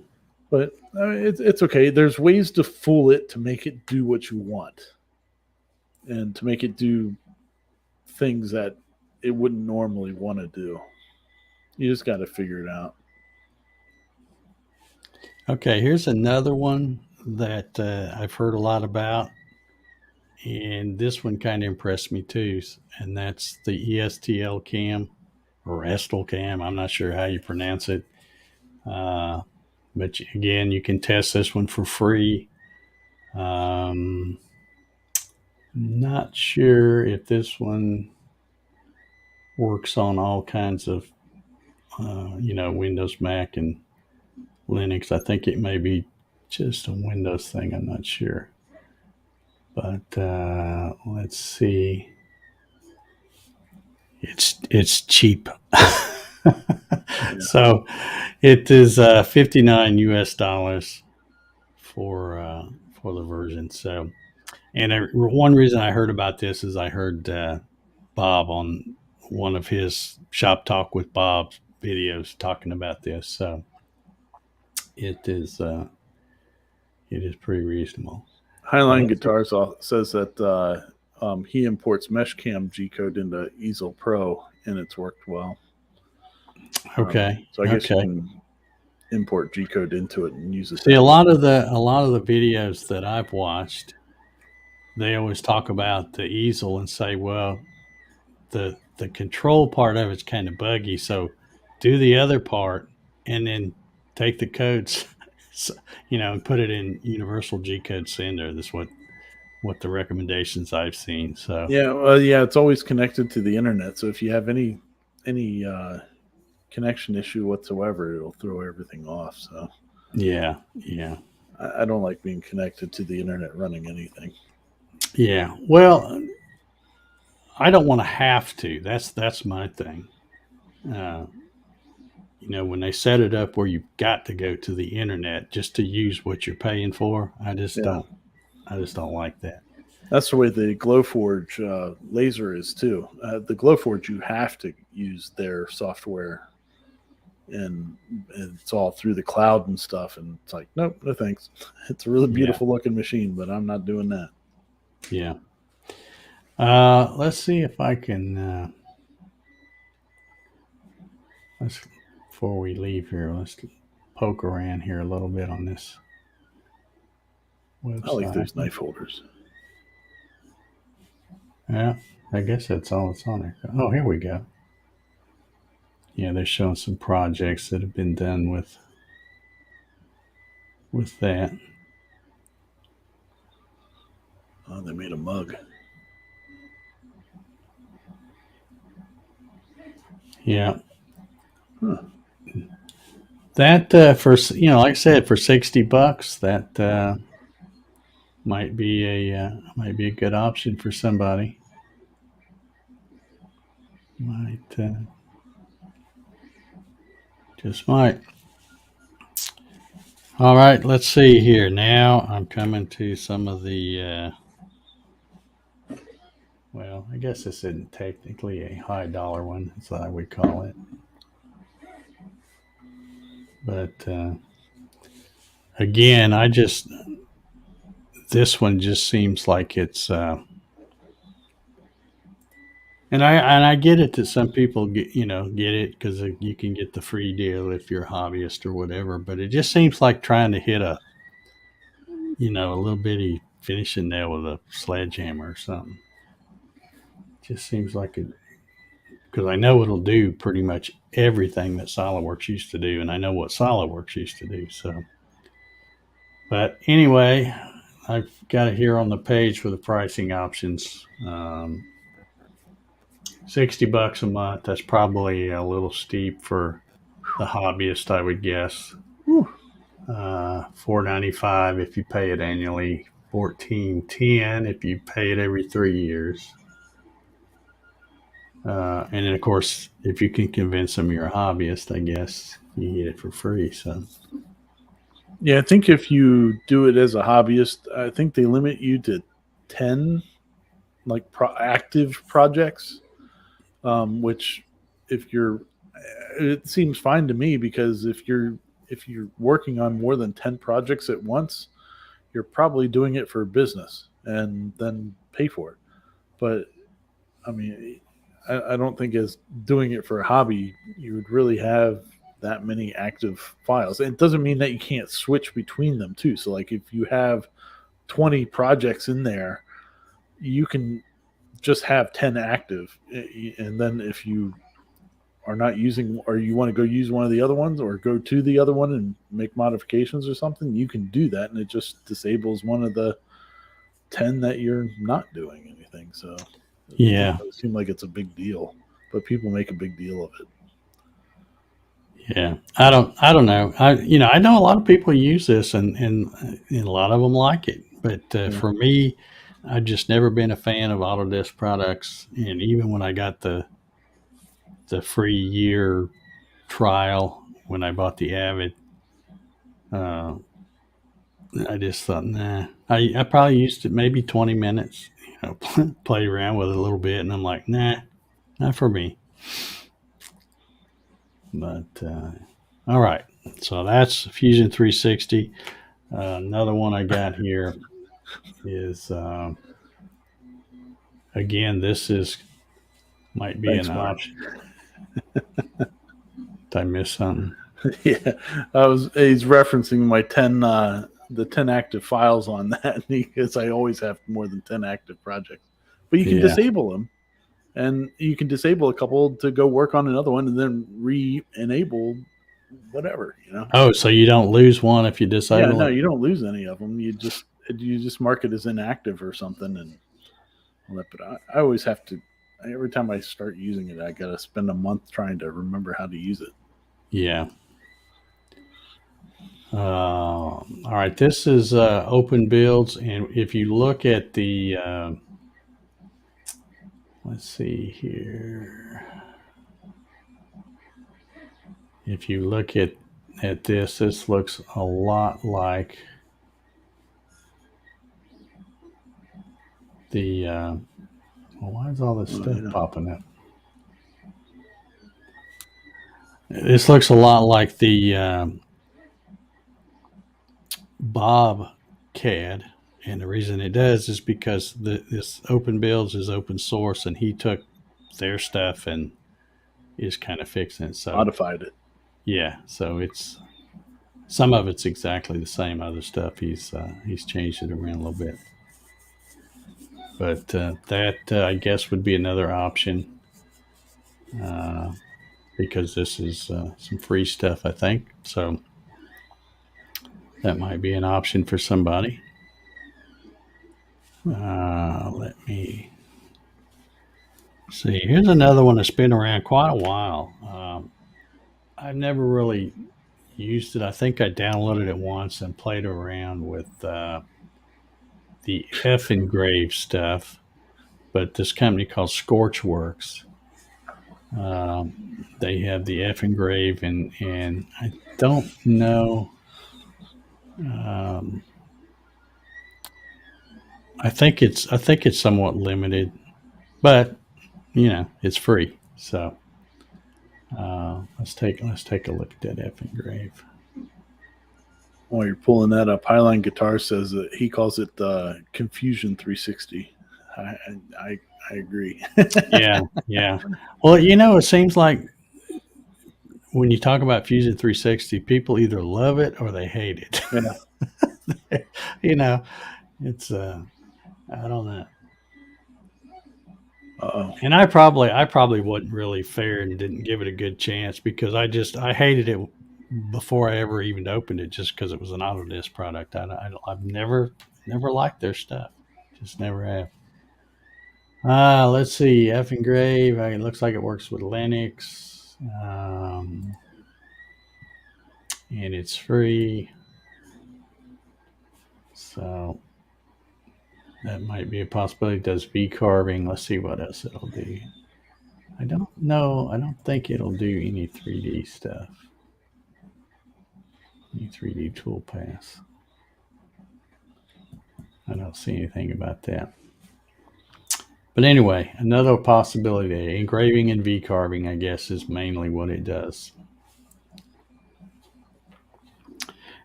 but it's okay. There's ways to fool it to make it do what you want, and to make it do things that it wouldn't normally want to do. You just got to figure it out. Okay, here's another one that I've heard a lot about, and this one kind of impressed me too, and that's the ESTL cam or Estel cam. I'm not sure how you pronounce it, uh, but again, you can test this one for free. Um, Not sure if this one works on all kinds of, Windows, Mac, and Linux. I think it may be just a Windows thing. I'm not sure. But let's see. It's cheap. Yeah. So it is $59 for the version. So, and one reason I heard about this is I heard Bob on one of his Shop Talk with Bob videos talking about this. So it is uh, it is pretty reasonable. But Highline Guitars says that he imports Meshcam G code into Easel Pro, and it's worked well. okay, So I guess you okay. can import G code into it and use it See, that way. a lot of the videos that I've watched, they always talk about the easel and say, well, the control part of it's kind of buggy, so do the other part and then take the codes, and put it in Universal G Code Sender. That's what the recommendations I've seen. So Yeah, well, yeah, it's always connected to the internet. So if you have any connection issue whatsoever, it'll throw everything off. So yeah, yeah, I don't like being connected to the internet running anything. yeah. Well, I don't want to have to. That's my thing. Uh, when they set it up where you've got to go to the internet just to use what you're paying for, I just Yeah, don't. I just don't like that. that's the way the Glowforge laser is too. The Glowforge, you have to use their software, and it's all through the cloud and stuff. And it's like, nope, no thanks. It's a really Yeah, beautiful looking machine, but I'm not doing that. yeah. Let's see if I can. Let's Before we leave here, let's poke around here a little bit on this I like website. those knife holders. Yeah, I guess that's all it's on there. Oh, here we go. Yeah, they're showing some projects that have been done with that. Oh, they made a mug. Yeah, Huh. that for like I said, for $60, that might be a good option for somebody. Might Just might. All right, let's see here. Now I'm coming to some of the. Well, I guess this isn't technically a high dollar one, as I would call it. But again, this one just seems like it's. And I get it that some people get it because you can get the free deal if you're a hobbyist or whatever. But it just seems like trying to hit a little bitty finishing nail with a sledgehammer or something. Just seems like it, because I know it'll do pretty much everything that SolidWorks used to do, and I know what SolidWorks used to do. So, but anyway, I've got it here on the page for the pricing options. $60 a month. That's probably a little steep for the hobbyist, I would guess. Whew. $4.95 if you pay it annually. $14.10 if you pay it every 3 years. And then, of course, if you can convince them you're a hobbyist, I guess you get it for free. So, yeah, I think if you do it as a hobbyist, I think they limit you to 10 like active projects, which it seems fine to me, because if you're working on more than 10 projects at once, you're probably doing it for business and then pay for it. But I mean, I don't think as doing it for a hobby, you would really have that many active files. And it doesn't mean that you can't switch between them too. So like if you have 20 projects in there, you can just have 10 active. And then if you are not using, or you want to go use one of the other ones or go to the other one and make modifications or something, you can do that. And it just disables one of the 10 that you're not doing anything. So yeah. It doesn't seem like it's a big deal, but people make a big deal of it. Yeah, I don't know. I know a lot of people use this, and a lot of them like it. But for me, I've just never been a fan of Autodesk products. And even when I got the free year trial when I bought the Avid, I just thought, nah. I probably used it maybe 20 minutes, played around with it a little bit, and I'm like, nah, not for me. But all right, so that's Fusion 360. Another one I got here is again, this might be an option. Did I miss something? Yeah, he's referencing my 10 the 10 active files on that, because I always have more than 10 active projects. But you can disable them, and you can disable a couple to go work on another one, and then re-enable whatever. Oh, so you don't lose one if you disable? Yeah, no, you don't lose any of them. You just mark it as inactive or something, and but I always have to. Every time I start using it, I got to spend a month trying to remember how to use it. Yeah. All right. This is open builds, and if you look at the, let's see here. If you look at this looks a lot like the. Well, why is all this stuff popping up? This looks a lot like the Bob CAD, and the reason it does is because this open builds is open source, and he took their stuff and is kind of fixing it, so modified it. Yeah, so it's some of it's exactly the same. Other stuff he's changed it around a little bit, but that I guess would be another option because this is some free stuff, I think. So that might be an option for somebody. Let me see. Here's another one that's been around quite a while. I've never really used it. I think I downloaded it once and played around with the F engrave stuff, but this company called Scorchworks, they have the F engrave, and I don't know. I think it's somewhat limited, but it's free. So let's take a look at that F engrave. While you're pulling that up, Highline Guitar says that he calls it Confusion 360. I agree. Yeah. Well, it seems like when you talk about Fusion 360, people either love it or they hate it. Yeah. It's I don't know. Uh-oh. And I probably wasn't really fair and didn't give it a good chance, because I hated it before I ever even opened it, just because it was an Autodesk product. I've never never liked their stuff. Just never have. Let's see. F Engrave. It looks like it works with Linux. And it's free. So that might be a possibility. It does V carving. Let's see what else it'll do. I don't know. I don't think it'll do any 3D stuff. Any 3D tool pass. I don't see anything about that. But anyway, another possibility. Engraving and V carving, I guess, is mainly what it does.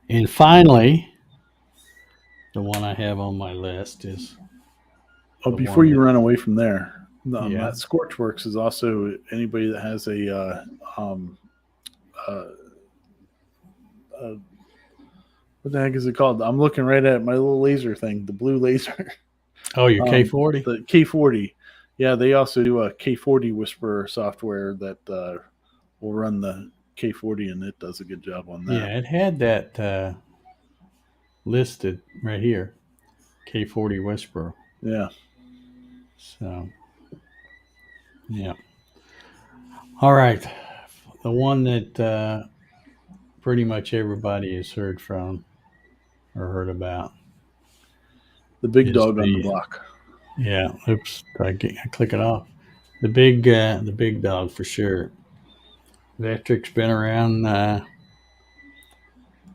And finally, the one I have on my list is. Before you run away from there, that Scorchworks is also anybody that has a what the heck is it called? I'm looking right at my little laser thing, the blue laser. Oh, your K40? The K40. Yeah, they also do a K40 Whisperer software that will run the K40, and it does a good job on that. Yeah, it had that listed right here, K40 Whisperer. Yeah. So, yeah. All right. The one that pretty much everybody has heard from or heard about. The big dog on the block. Yeah. Oops. I click it off. The big dog for sure. Vectric's been around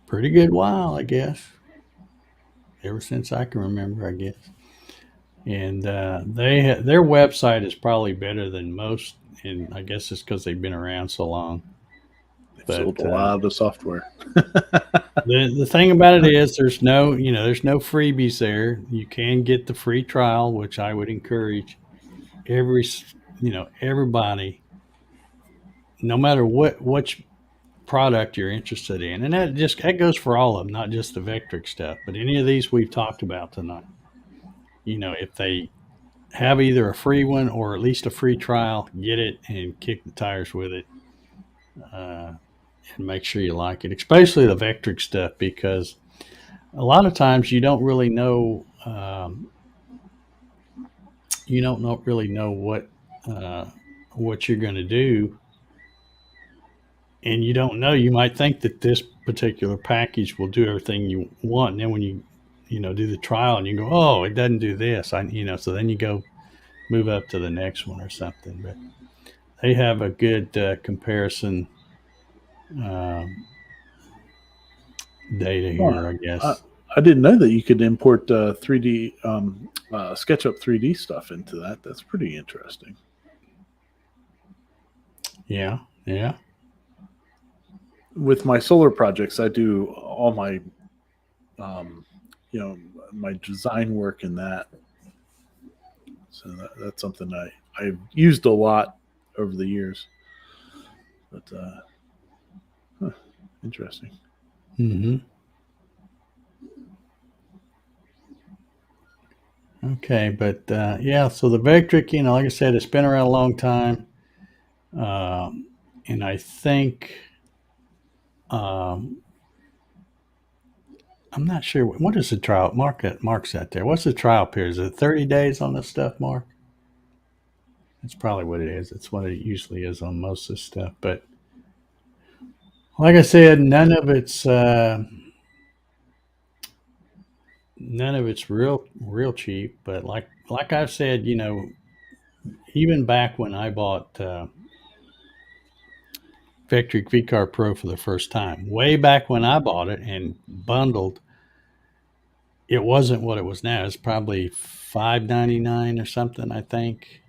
pretty good while, I guess. Ever since I can remember, I guess. And their website is probably better than most, and I guess it's because they've been around so long. They've sold a lot of the software. The thing about it is there's no freebies there. You can get the free trial, which I would encourage everybody, no matter which product you're interested in, and that goes for all of them, not just the Vectric stuff, but any of these we've talked about tonight. If they have either a free one or at least a free trial, get it and kick the tires with it, and make sure you like it, especially the Vectric stuff, because a lot of times you don't really know what you're going to do, and you don't know. You might think that this particular package will do everything you want, and then when you do the trial and you go, oh, it doesn't do this, so then you go move up to the next one or something. But they have a good comparison data here, I guess. I didn't know that you could import 3D SketchUp 3D stuff into that. That's pretty interesting. Yeah. With my solar projects, I do all my my design work in that. So that's something I've used a lot over the years. But interesting. Mm-hmm. Okay, but so the Vectric, like I said, it's been around a long time, and I think I'm not sure. What is the trial? Mark's out there. What's the trial period? Is it 30 days on this stuff, Mark? That's probably what it is. It's what it usually is on most of this stuff. But like I said, none of it's real cheap. But like I've said, even back when I bought Vectric VCarve Pro for the first time, way back when I bought it and bundled, it wasn't what it was now. It's probably $5.99 or something, I think.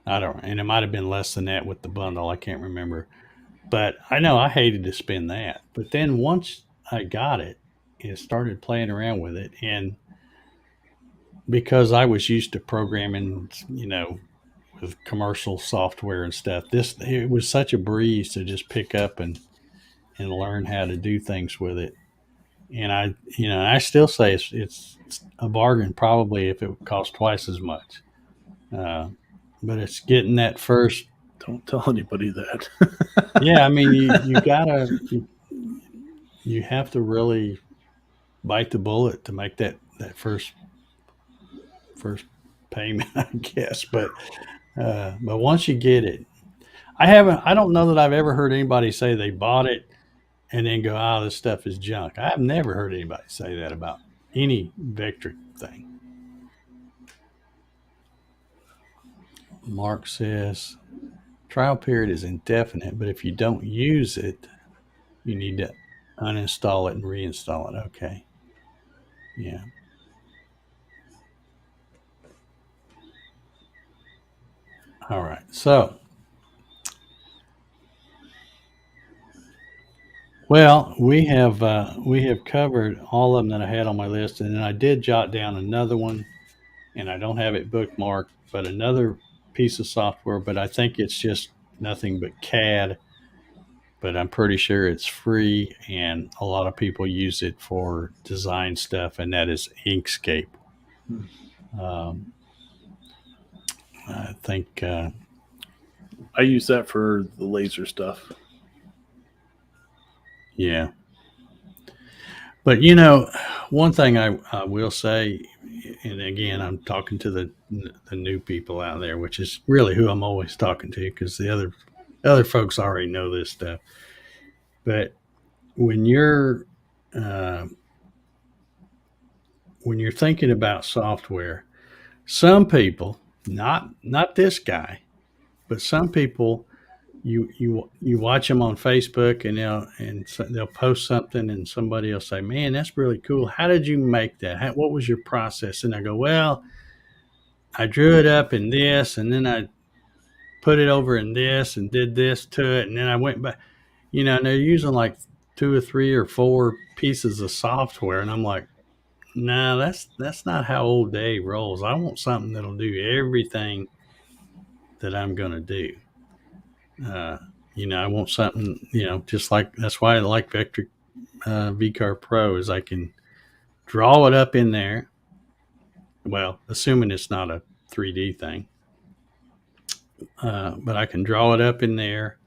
I don't know. And it might have been less than that with the bundle. I can't remember. But I know I hated to spend that. But then once I got it and started playing around with it, and because I was used to programming, with commercial software and stuff, it was such a breeze to just pick up and learn how to do things with it. And I still say it's a bargain, probably, if it would cost twice as much. But it's getting that first. Don't tell anybody that. Yeah, I mean, you have to really bite the bullet to make that first payment, I guess. But once you get it, I don't know that I've ever heard anybody say they bought it and then go, "Oh, this stuff is junk." I've never heard anybody say that about any Vectric thing. Mark says trial period is indefinite, but if you don't use it, you need to uninstall it and reinstall it. Okay. Yeah. All right. So, well, we have covered all of them that I had on my list, and then I did jot down another one, and I don't have it bookmarked, but another piece of software, but I think it's just nothing but CAD, but I'm pretty sure it's free, and a lot of people use it for design stuff, and that is Inkscape. Um, I think, I use that for the laser stuff. yeah. But you know, one thing I will say, and again, I'm talking to the new people out there, which is really who I'm always talking to, because the other folks already know this stuff. But when you're uh, when you're thinking about software, some people, not this guy, but some people, you watch them on Facebook, and they'll post something, and somebody will say, "Man, that's really cool. How did you make that? What was your process?" And I go, "Well, I drew it up in this, and then I put it over in this, and did this to it, and then I went back." And they're using like two or three or four pieces of software, and I'm like, "No, that's not how old Dave rolls. I want something that'll do everything that I'm going to do." Uh, I want something, just like that's why I like Vectric VCarve Pro is I can draw it up in there. Well, assuming it's not a 3D thing, but I can draw it up in there.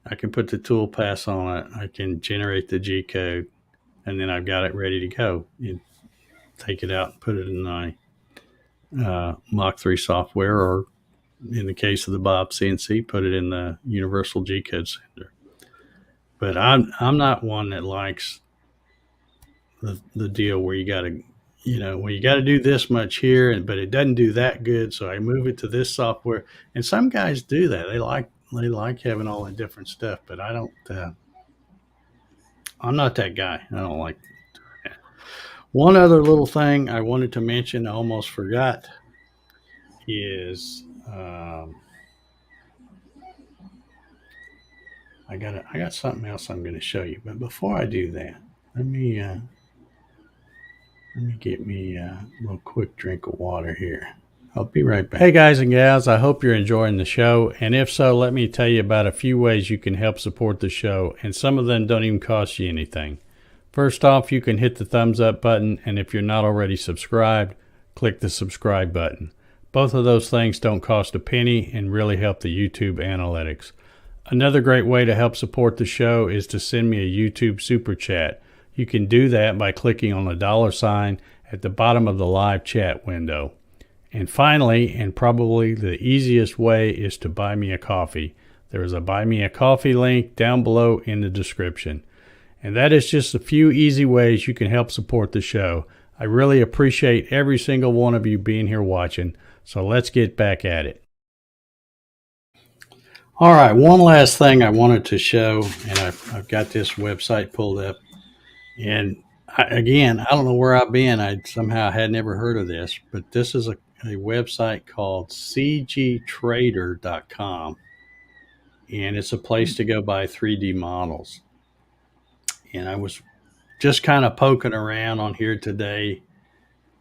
I can put the tool pass on it. I can generate the G code, and then I've got it ready to go. You take it out and put it in my Mach 3 software, or in the case of the Bob CNC, put it in the Universal G code sender. But I'm not one that likes the deal where you got to do this much here, but it doesn't do that good, so I move it to this software. And some guys do that. They like having all that different stuff, but I don't. I'm not that guy. I don't like that. One other little thing I wanted to mention, I almost forgot, is I got something else I'm going to show you. But before I do that, let me get me a little quick drink of water here. I'll be right back. Hey guys and gals, I hope you're enjoying the show. And if so, let me tell you about a few ways you can help support the show. And some of them don't even cost you anything. First off, you can hit the thumbs up button. And if you're not already subscribed, click the subscribe button. Both of those things don't cost a penny and really help the YouTube analytics. Another great way to help support the show is to send me a YouTube super chat. You can do that by clicking on the $sign at the bottom of the live chat window. And finally, and probably the easiest way, is to buy me a coffee. There is a buy me a coffee link down below in the description. And that is just a few easy ways you can help support the show. I really appreciate every single one of you being here watching. So let's get back at it. All right, one last thing I wanted to show, and I've got this website pulled up. And I don't know where I've been. I somehow had never heard of this, but this is a website called cgtrader.com, and it's a place to go buy 3D models. And I was just kind of poking around on here today.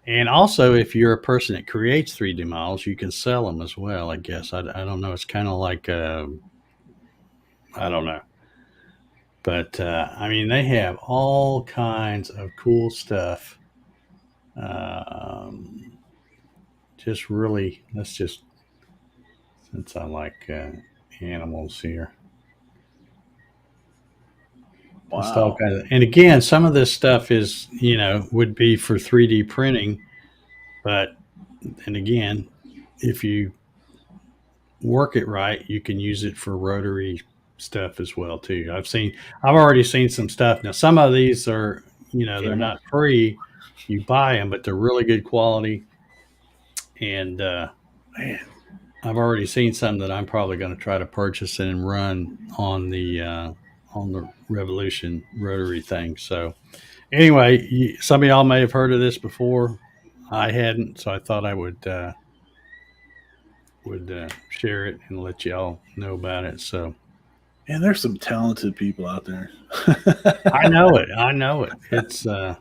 And also, if you're a person that creates 3D models, you can sell them as well, I guess. I don't know. It's kind of like, I don't know. But, they have all kinds of cool stuff. Since I like animals here. Just all Wow. kinds of, and again, some of this stuff is, would be for 3D printing, but, and again, if you work it right, you can use it for rotary stuff as well too. I've already seen some stuff. Now, some of these are, they're Camel. not free. You buy them, but they're really good quality. And Man. I've already seen some that I'm probably going to try to purchase and run on the Revolution rotary thing. So anyway, some of y'all may have heard of this before. I hadn't, so I thought I would share it and let y'all know about it. So Man, there's some talented people out there. I know it. I know it. It's I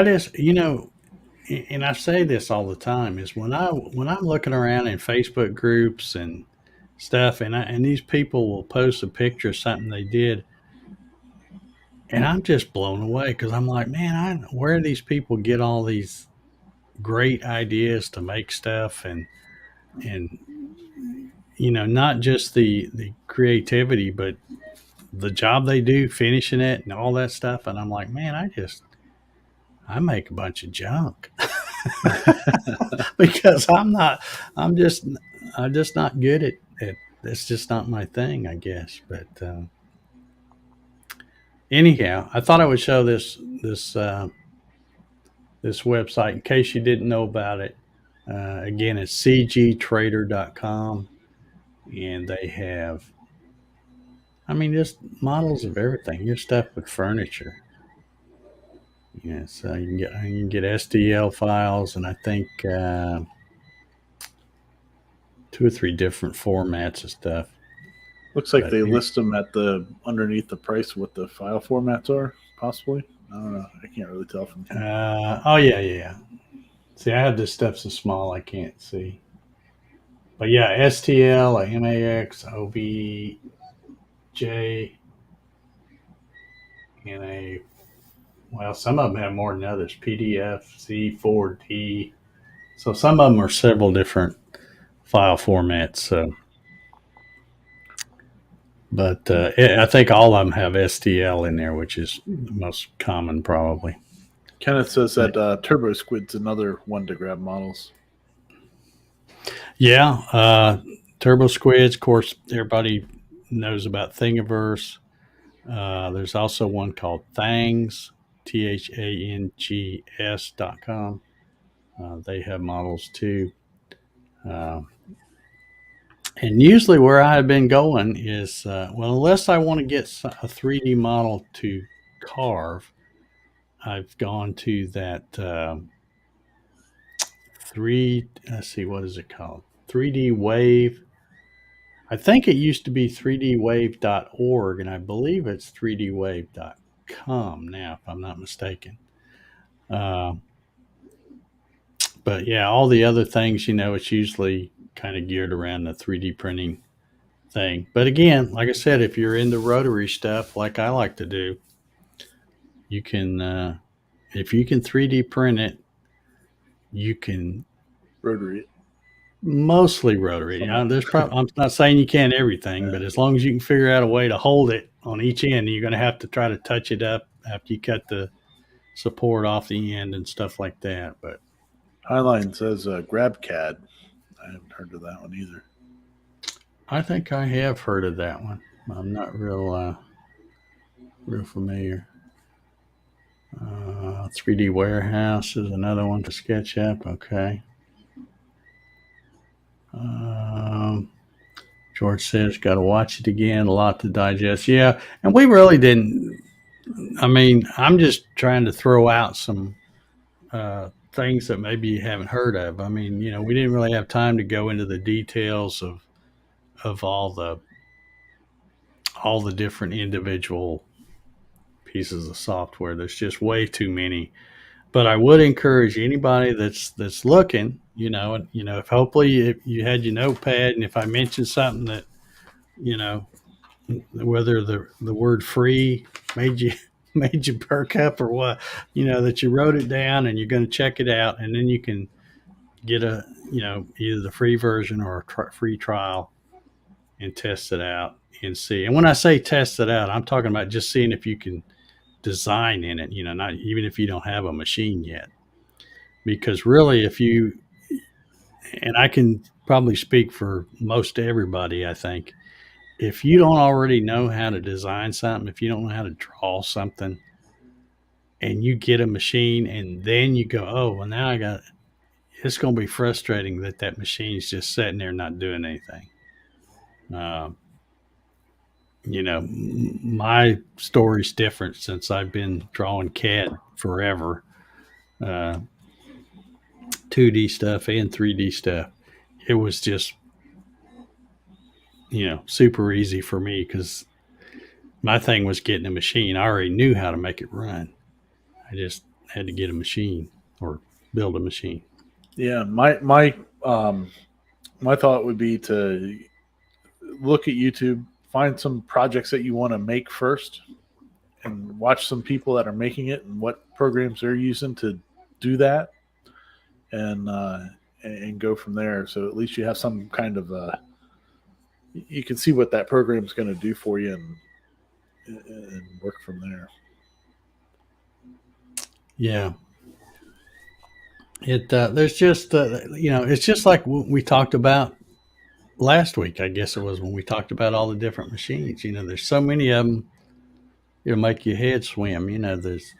just and I say this all the time is when I'm looking around in Facebook groups and stuff, and these people will post a picture of something they did, and I'm just blown away because I'm like, man, where do these people get all these great ideas to make stuff and not just the creativity, but the job they do finishing it and all that stuff. And I'm like, man, I make a bunch of junk because I'm just not good at it. It's just not my thing, I guess. But anyhow, I thought I would show this website in case you didn't know about it. Again, it's cgtrader.com, and they have, just models of everything. Your stuff with furniture. So you can get STL files, and I think 2 or 3 different formats of stuff. Looks like But they list them at the underneath the price what the file formats are, possibly. I don't know. I can't really tell from here. oh yeah. See, I have this stuff so small I can't see. But yeah, STL, MAX, OBJ, NA. Well, some of them have more than others. PDF, C4D. So some of them are several different file formats. So, but I think all of them have STL in there, which is the most common probably. Kenneth says that Turbo Squid's another one to grab models. Yeah, Turbo Squids. Of course, everybody knows about Thingiverse. There's also one called Thangs, THANGS.com. They have models too. Uh, and usually, where I've been going is, unless I want to get a 3D model to carve, I've gone to that let's see, what is it called? 3D Wave. I think it used to be 3dwave.org, and I believe it's 3dwave.com now, if I'm not mistaken. Uh, but yeah, all the other things, it's usually kind of geared around the 3D printing thing. But again, like I said, if you're into rotary stuff, like I like to do, you can, if you can 3D print it, you can Rotary. mostly rotary. I'm not saying you can't everything, but as long as you can figure out a way to hold it on each end, you're going to have to try to touch it up after you cut the support off the end and stuff like that. But Highline says GrabCAD. I haven't heard of that one either. I think I have heard of that one. I'm not real familiar. 3D Warehouse is another one for SketchUp. Okay. George says, got to watch it again. A lot to digest. Yeah, and we really didn't. I'm just trying to throw out some things that maybe you haven't heard of. We didn't really have time to go into the details of all the different individual pieces of software. There's just way too many. But I would encourage anybody that's looking, if hopefully if you had your notepad, and if I mentioned something that, whether the word free made you made you perk up or what, that you wrote it down and you're going to check it out, and then you can get either the free version or a free trial and test it out. and see. And when I say test it out, I'm talking about just seeing if you can design in it, not even if you don't have a machine yet. Because really, if you, and I can probably speak for most everybody, I think, if you don't already know how to design something, if you don't know how to draw something, and you get a machine and then you go, oh, well, now I got, it's going to be frustrating that machine's just sitting there not doing anything. Uh, my story's different since I've been drawing CAD forever, 2D stuff and 3D stuff. It was just, super easy for me because my thing was getting a machine. I already knew how to make it run. I just had to get a machine or build a machine. Yeah, my thought would be to look at YouTube, find some projects that you want to make first, and watch some people that are making it and what programs they're using to do that, and go from there. So at least you have some kind of you can see what that program is going to do for you and work from there. Yeah. There's just it's just like we talked about last week. I guess it was when we talked about all the different machines. There's so many of them. It'll make your head swim. There's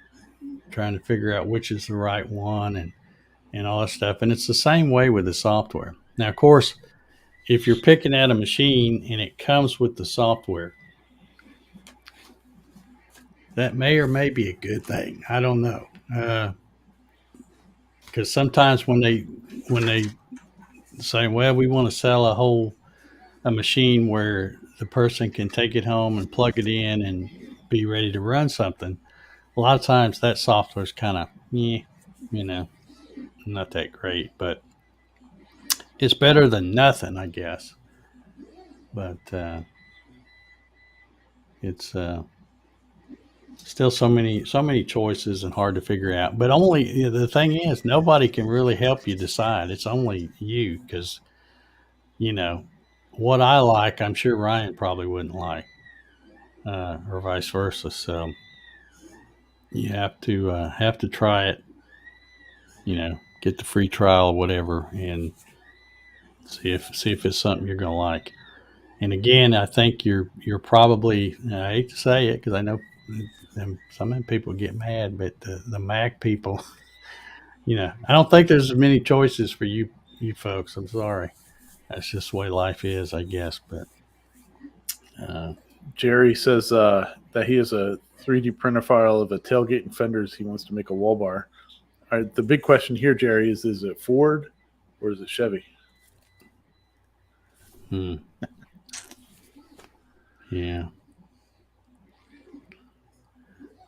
trying to figure out which is the right one and all that stuff. And it's the same way with the software. Now, of course, if you're picking out a machine and it comes with the software, that may or may be a good thing. I don't know. Because sometimes when they say, well, we want to sell a machine where the person can take it home and plug it in and be ready to run something, a lot of times that software is kind of, not that great, but it's better than nothing, I guess. But it's still so many choices and hard to figure out. But only the thing is, nobody can really help you decide. It's only you, because what I like, I'm sure Ryan probably wouldn't like, or vice versa. So you have to try it. Get the free trial or whatever, and see if it's something you're gonna like. And again, I think you're probably, I hate to say it because I know some of them people get mad, but the Mac people, I don't think there's as many choices for you folks. I'm sorry. That's just the way life is, I guess. But Jerry says that he has a 3D printer file of a tailgate and fenders. He wants to make a wall bar. All right, the big question here, Jerry, is it Ford or is it Chevy? Yeah.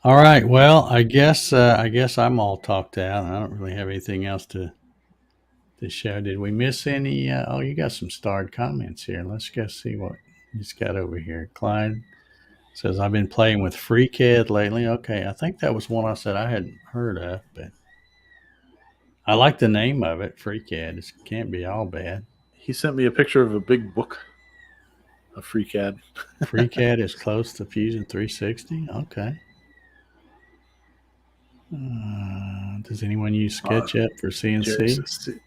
All right. Well, I guess I'm all talked out. I don't really have anything else to show. Did we miss any? Oh, you got some starred comments here. Let's go see what he's got over here. Clyde says, I've been playing with FreeCAD lately. Okay, I think that was one I said I hadn't heard of, but I like the name of it, FreeCAD. It can't be all bad. He sent me a picture of a big book of FreeCAD. FreeCAD is close to Fusion 360? Okay. Does anyone use SketchUp for CNC?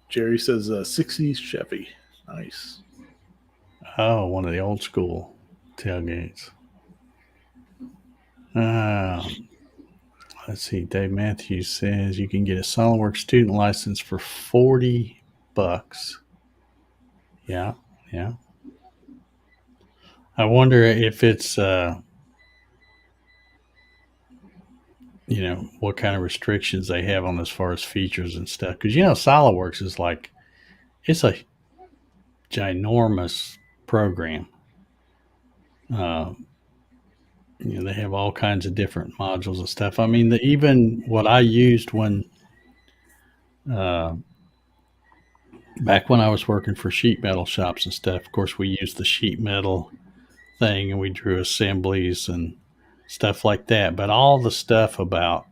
Jerry says 60s Chevy. Nice. Oh, one of the old school tailgates. Let's see. Dave Matthews says you can get a SolidWorks student license for $40. Yeah. I wonder if it's what kind of restrictions they have on as far as features and stuff. Because SolidWorks is like, it's a ginormous program. They have all kinds of different modules and stuff. I mean, even what I used when back when I was working for sheet metal shops and stuff, of course, we used the sheet metal thing and we drew assemblies and stuff like that. But all the stuff about,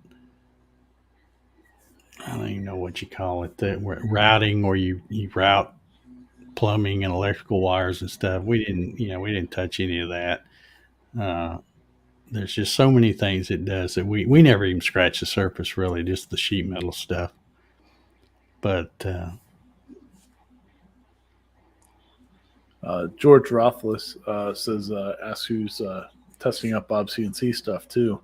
I don't even know what you call it, the routing, where you route plumbing and electrical wires and stuff. We didn't touch any of that. There's just so many things it does that we never even scratch the surface, really, just the sheet metal stuff. But George Rothfuss says, ask who's testing up Bob's CNC stuff too.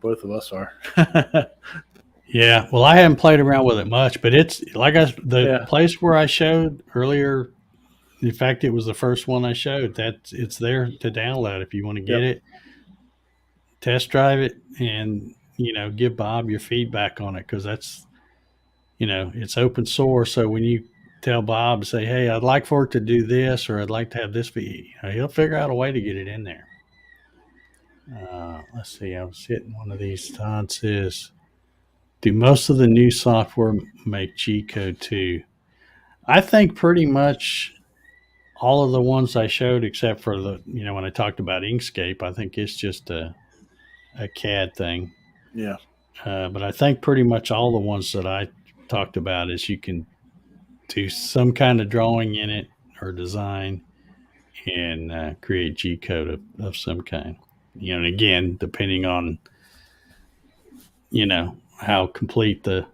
Both of us are. yeah, well, I haven't played around with it much, but it's like the place where I showed earlier. In fact, it was the first one I showed. It's there to download if you want to get it, test drive it, and give Bob your feedback on it, because that's it's open source. So when you tell Bob, say, hey, I'd like for it to do this, or I'd like to have this be, he'll figure out a way to get it in there. Let's see. I was hitting one of these. Todd says, do most of the new software make G-code too? I think pretty much all of the ones I showed, except for when I talked about Inkscape, I think it's just a CAD thing. Yeah. But I think pretty much all the ones that I talked about is you can do some kind of drawing in it or design and create G-code of some kind. And again, depending on, how complete the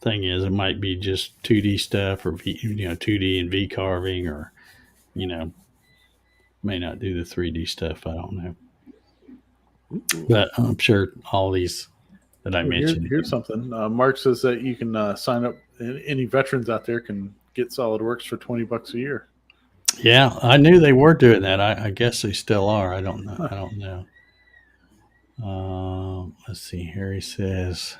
thing is, it might be just 2D stuff, or 2D and V carving, or, may not do the 3D stuff. I don't know. But I'm sure all these that I mentioned. Here's something. Mark says that you can sign up. Any veterans out there can get SolidWorks for $20 a year. Yeah, I knew they were doing that. I guess they still are. I don't know. I don't know. Let's see. Harry says,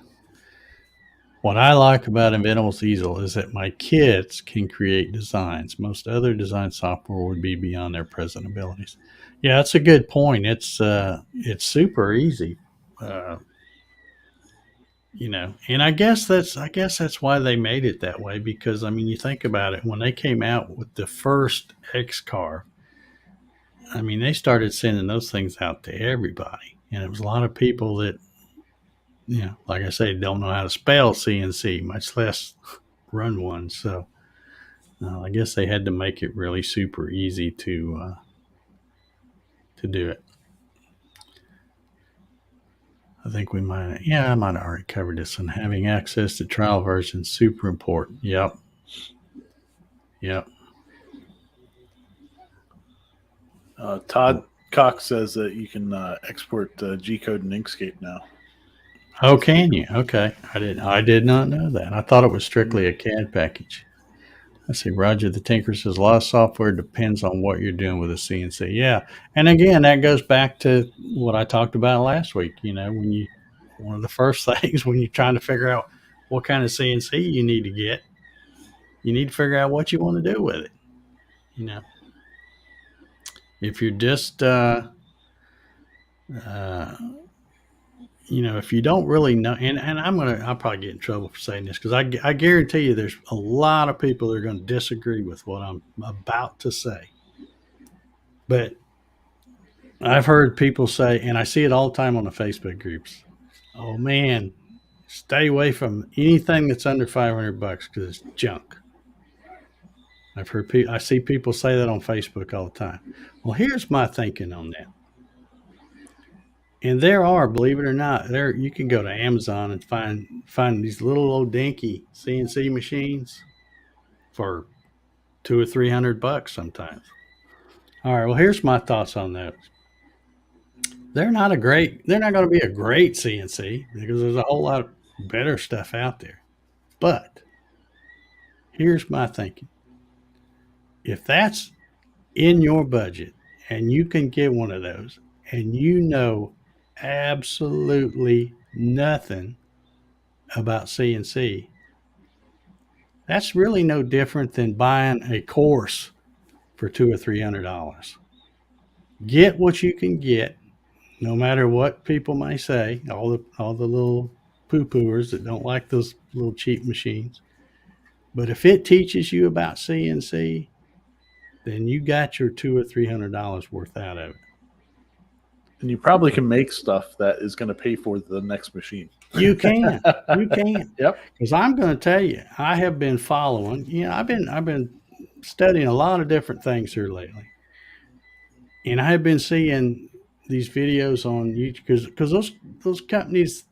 what I like about Inventable's Easel is that my kids can create designs. Most other design software would be beyond their present abilities. Yeah, that's a good point. It's super easy. And I guess that's why they made it that way, because you think about it, when they came out with the first X-Carve, they started sending those things out to everybody, and it was a lot of people that, like I say, don't know how to spell CNC, much less run one. So I guess they had to make it really super easy to do it. I think I might have already covered this, and having access to trial versions, super important. Yep. Todd Cox says that you can export G-code in Inkscape now. Oh, can you? Okay. I did not know that. I thought it was strictly a CAD package. Let's see. Roger the Tinker says, a lot of software depends on what you're doing with a CNC. Yeah. And again, that goes back to what I talked about last week. One of the first things when you're trying to figure out what kind of CNC you need to get, you need to figure out what you want to do with it. If you're just, if you don't really know, and I'll probably get in trouble for saying this, because I guarantee you there's a lot of people that are going to disagree with what I'm about to say. But I've heard people say, and I see it all the time on the Facebook groups, oh man, stay away from anything that's under $500 because it's junk. I see people say that on Facebook all the time. Well, here's my thinking on that. And there are, believe it or not, you can go to Amazon and find these little old dinky CNC machines for $200 or $300 sometimes. All right, well, here's my thoughts on those. They're not going to be a great CNC, because there's a whole lot of better stuff out there. But here's my thinking. If that's in your budget and you can get one of those, and absolutely nothing about CNC, that's really no different than buying a course for $200 or $300. Get what you can get, no matter what people may say, all the little poo-pooers that don't like those little cheap machines. But if it teaches you about CNC, then you got your $200 or $300 worth out of it. And you probably can make stuff that is going to pay for the next machine. You can. You can. Yep. Because I'm going to tell you, I have been following. I've been studying a lot of different things here lately, and I have been seeing these videos on YouTube because those companies,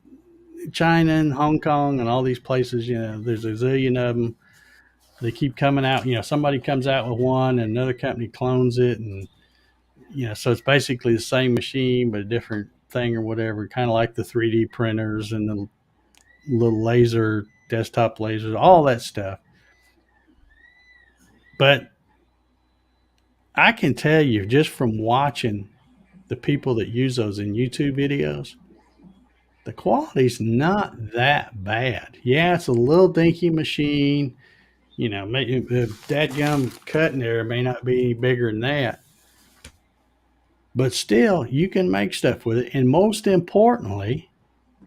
China and Hong Kong and all these places, there's a zillion of them. They keep coming out. Somebody comes out with one, and another company clones it, and so it's basically the same machine but a different thing or whatever. Kind of like the 3D printers and the little laser desktop lasers, all that stuff. But I can tell you just from watching the people that use those in YouTube videos, the quality's not that bad. Yeah, it's a little dinky machine. Maybe the dadgum cutting there may not be any bigger than that. But still, you can make stuff with it. And most importantly,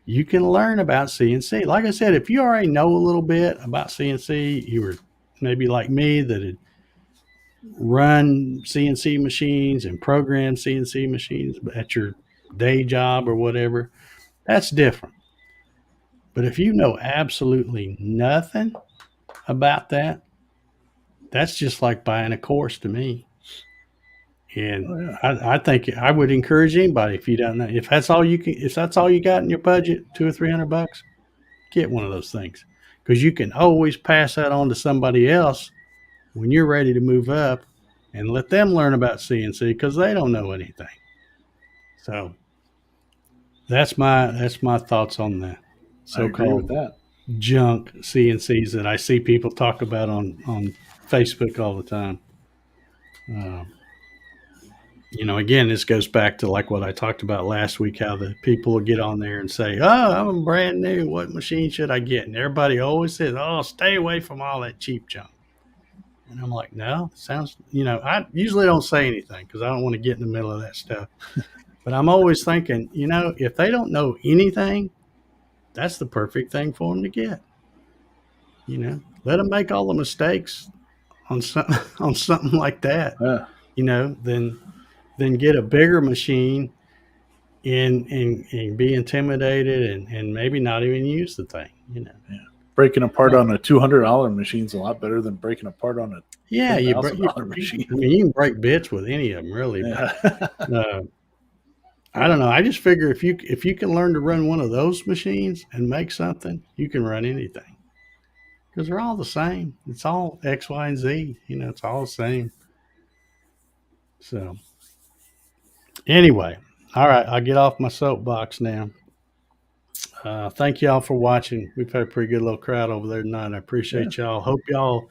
you can learn about CNC. Like I said, if you already know a little bit about CNC, you were maybe like me that had run CNC machines and programmed CNC machines at your day job or whatever, that's different. But if you know absolutely nothing about that, that's just like buying a course to me. And I think I would encourage anybody, if you don't know, if that's all you got in your budget, $200 or $300, get one of those things, because you can always pass that on to somebody else when you're ready to move up, and let them learn about CNC because they don't know anything. So that's my thoughts on that so-called junk CNCs that I see people talk about on Facebook all the time. Again, this goes back to like what I talked about last week, how the people will get on there and say, "Oh, I'm brand new. What machine should I get?" And everybody always says, "Oh, stay away from all that cheap junk." And I'm like, no, it sounds, I usually don't say anything because I don't want to get in the middle of that stuff. But I'm always thinking, if they don't know anything, that's the perfect thing for them to get. Let them make all the mistakes on something like that. Then get a bigger machine and be intimidated and maybe not even use the thing. Yeah. Breaking apart on a $200 machine is a lot better than breaking apart on a $10,000 machine. I mean, you can break bits with any of them, really. Yeah. But, I don't know. I just figure if you can learn to run one of those machines and make something, you can run anything, because they're all the same. It's all X, Y, and Z. It's all the same. So anyway, all right, I'll get off my soapbox now. Thank y'all for watching. We've had a pretty good little crowd over there tonight. I appreciate y'all. Hope y'all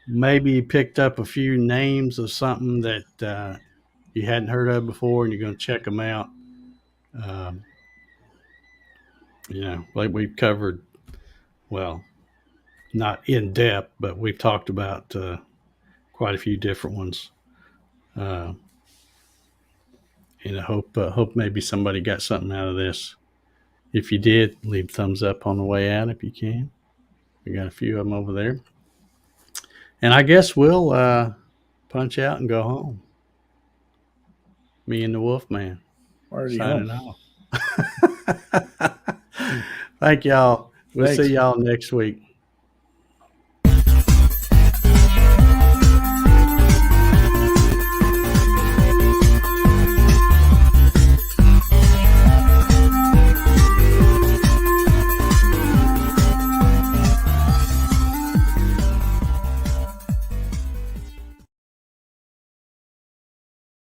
maybe picked up a few names of something that you hadn't heard of before, and you're going to check them out. Like we've covered, well, not in depth, but we've talked about quite a few different ones. And I hope maybe somebody got something out of this. If you did, leave a thumbs up on the way out if you can. We got a few of them over there. And I guess we'll punch out and go home. Me and the Wolfman. Signing off. Thank y'all. We'll see y'all next week.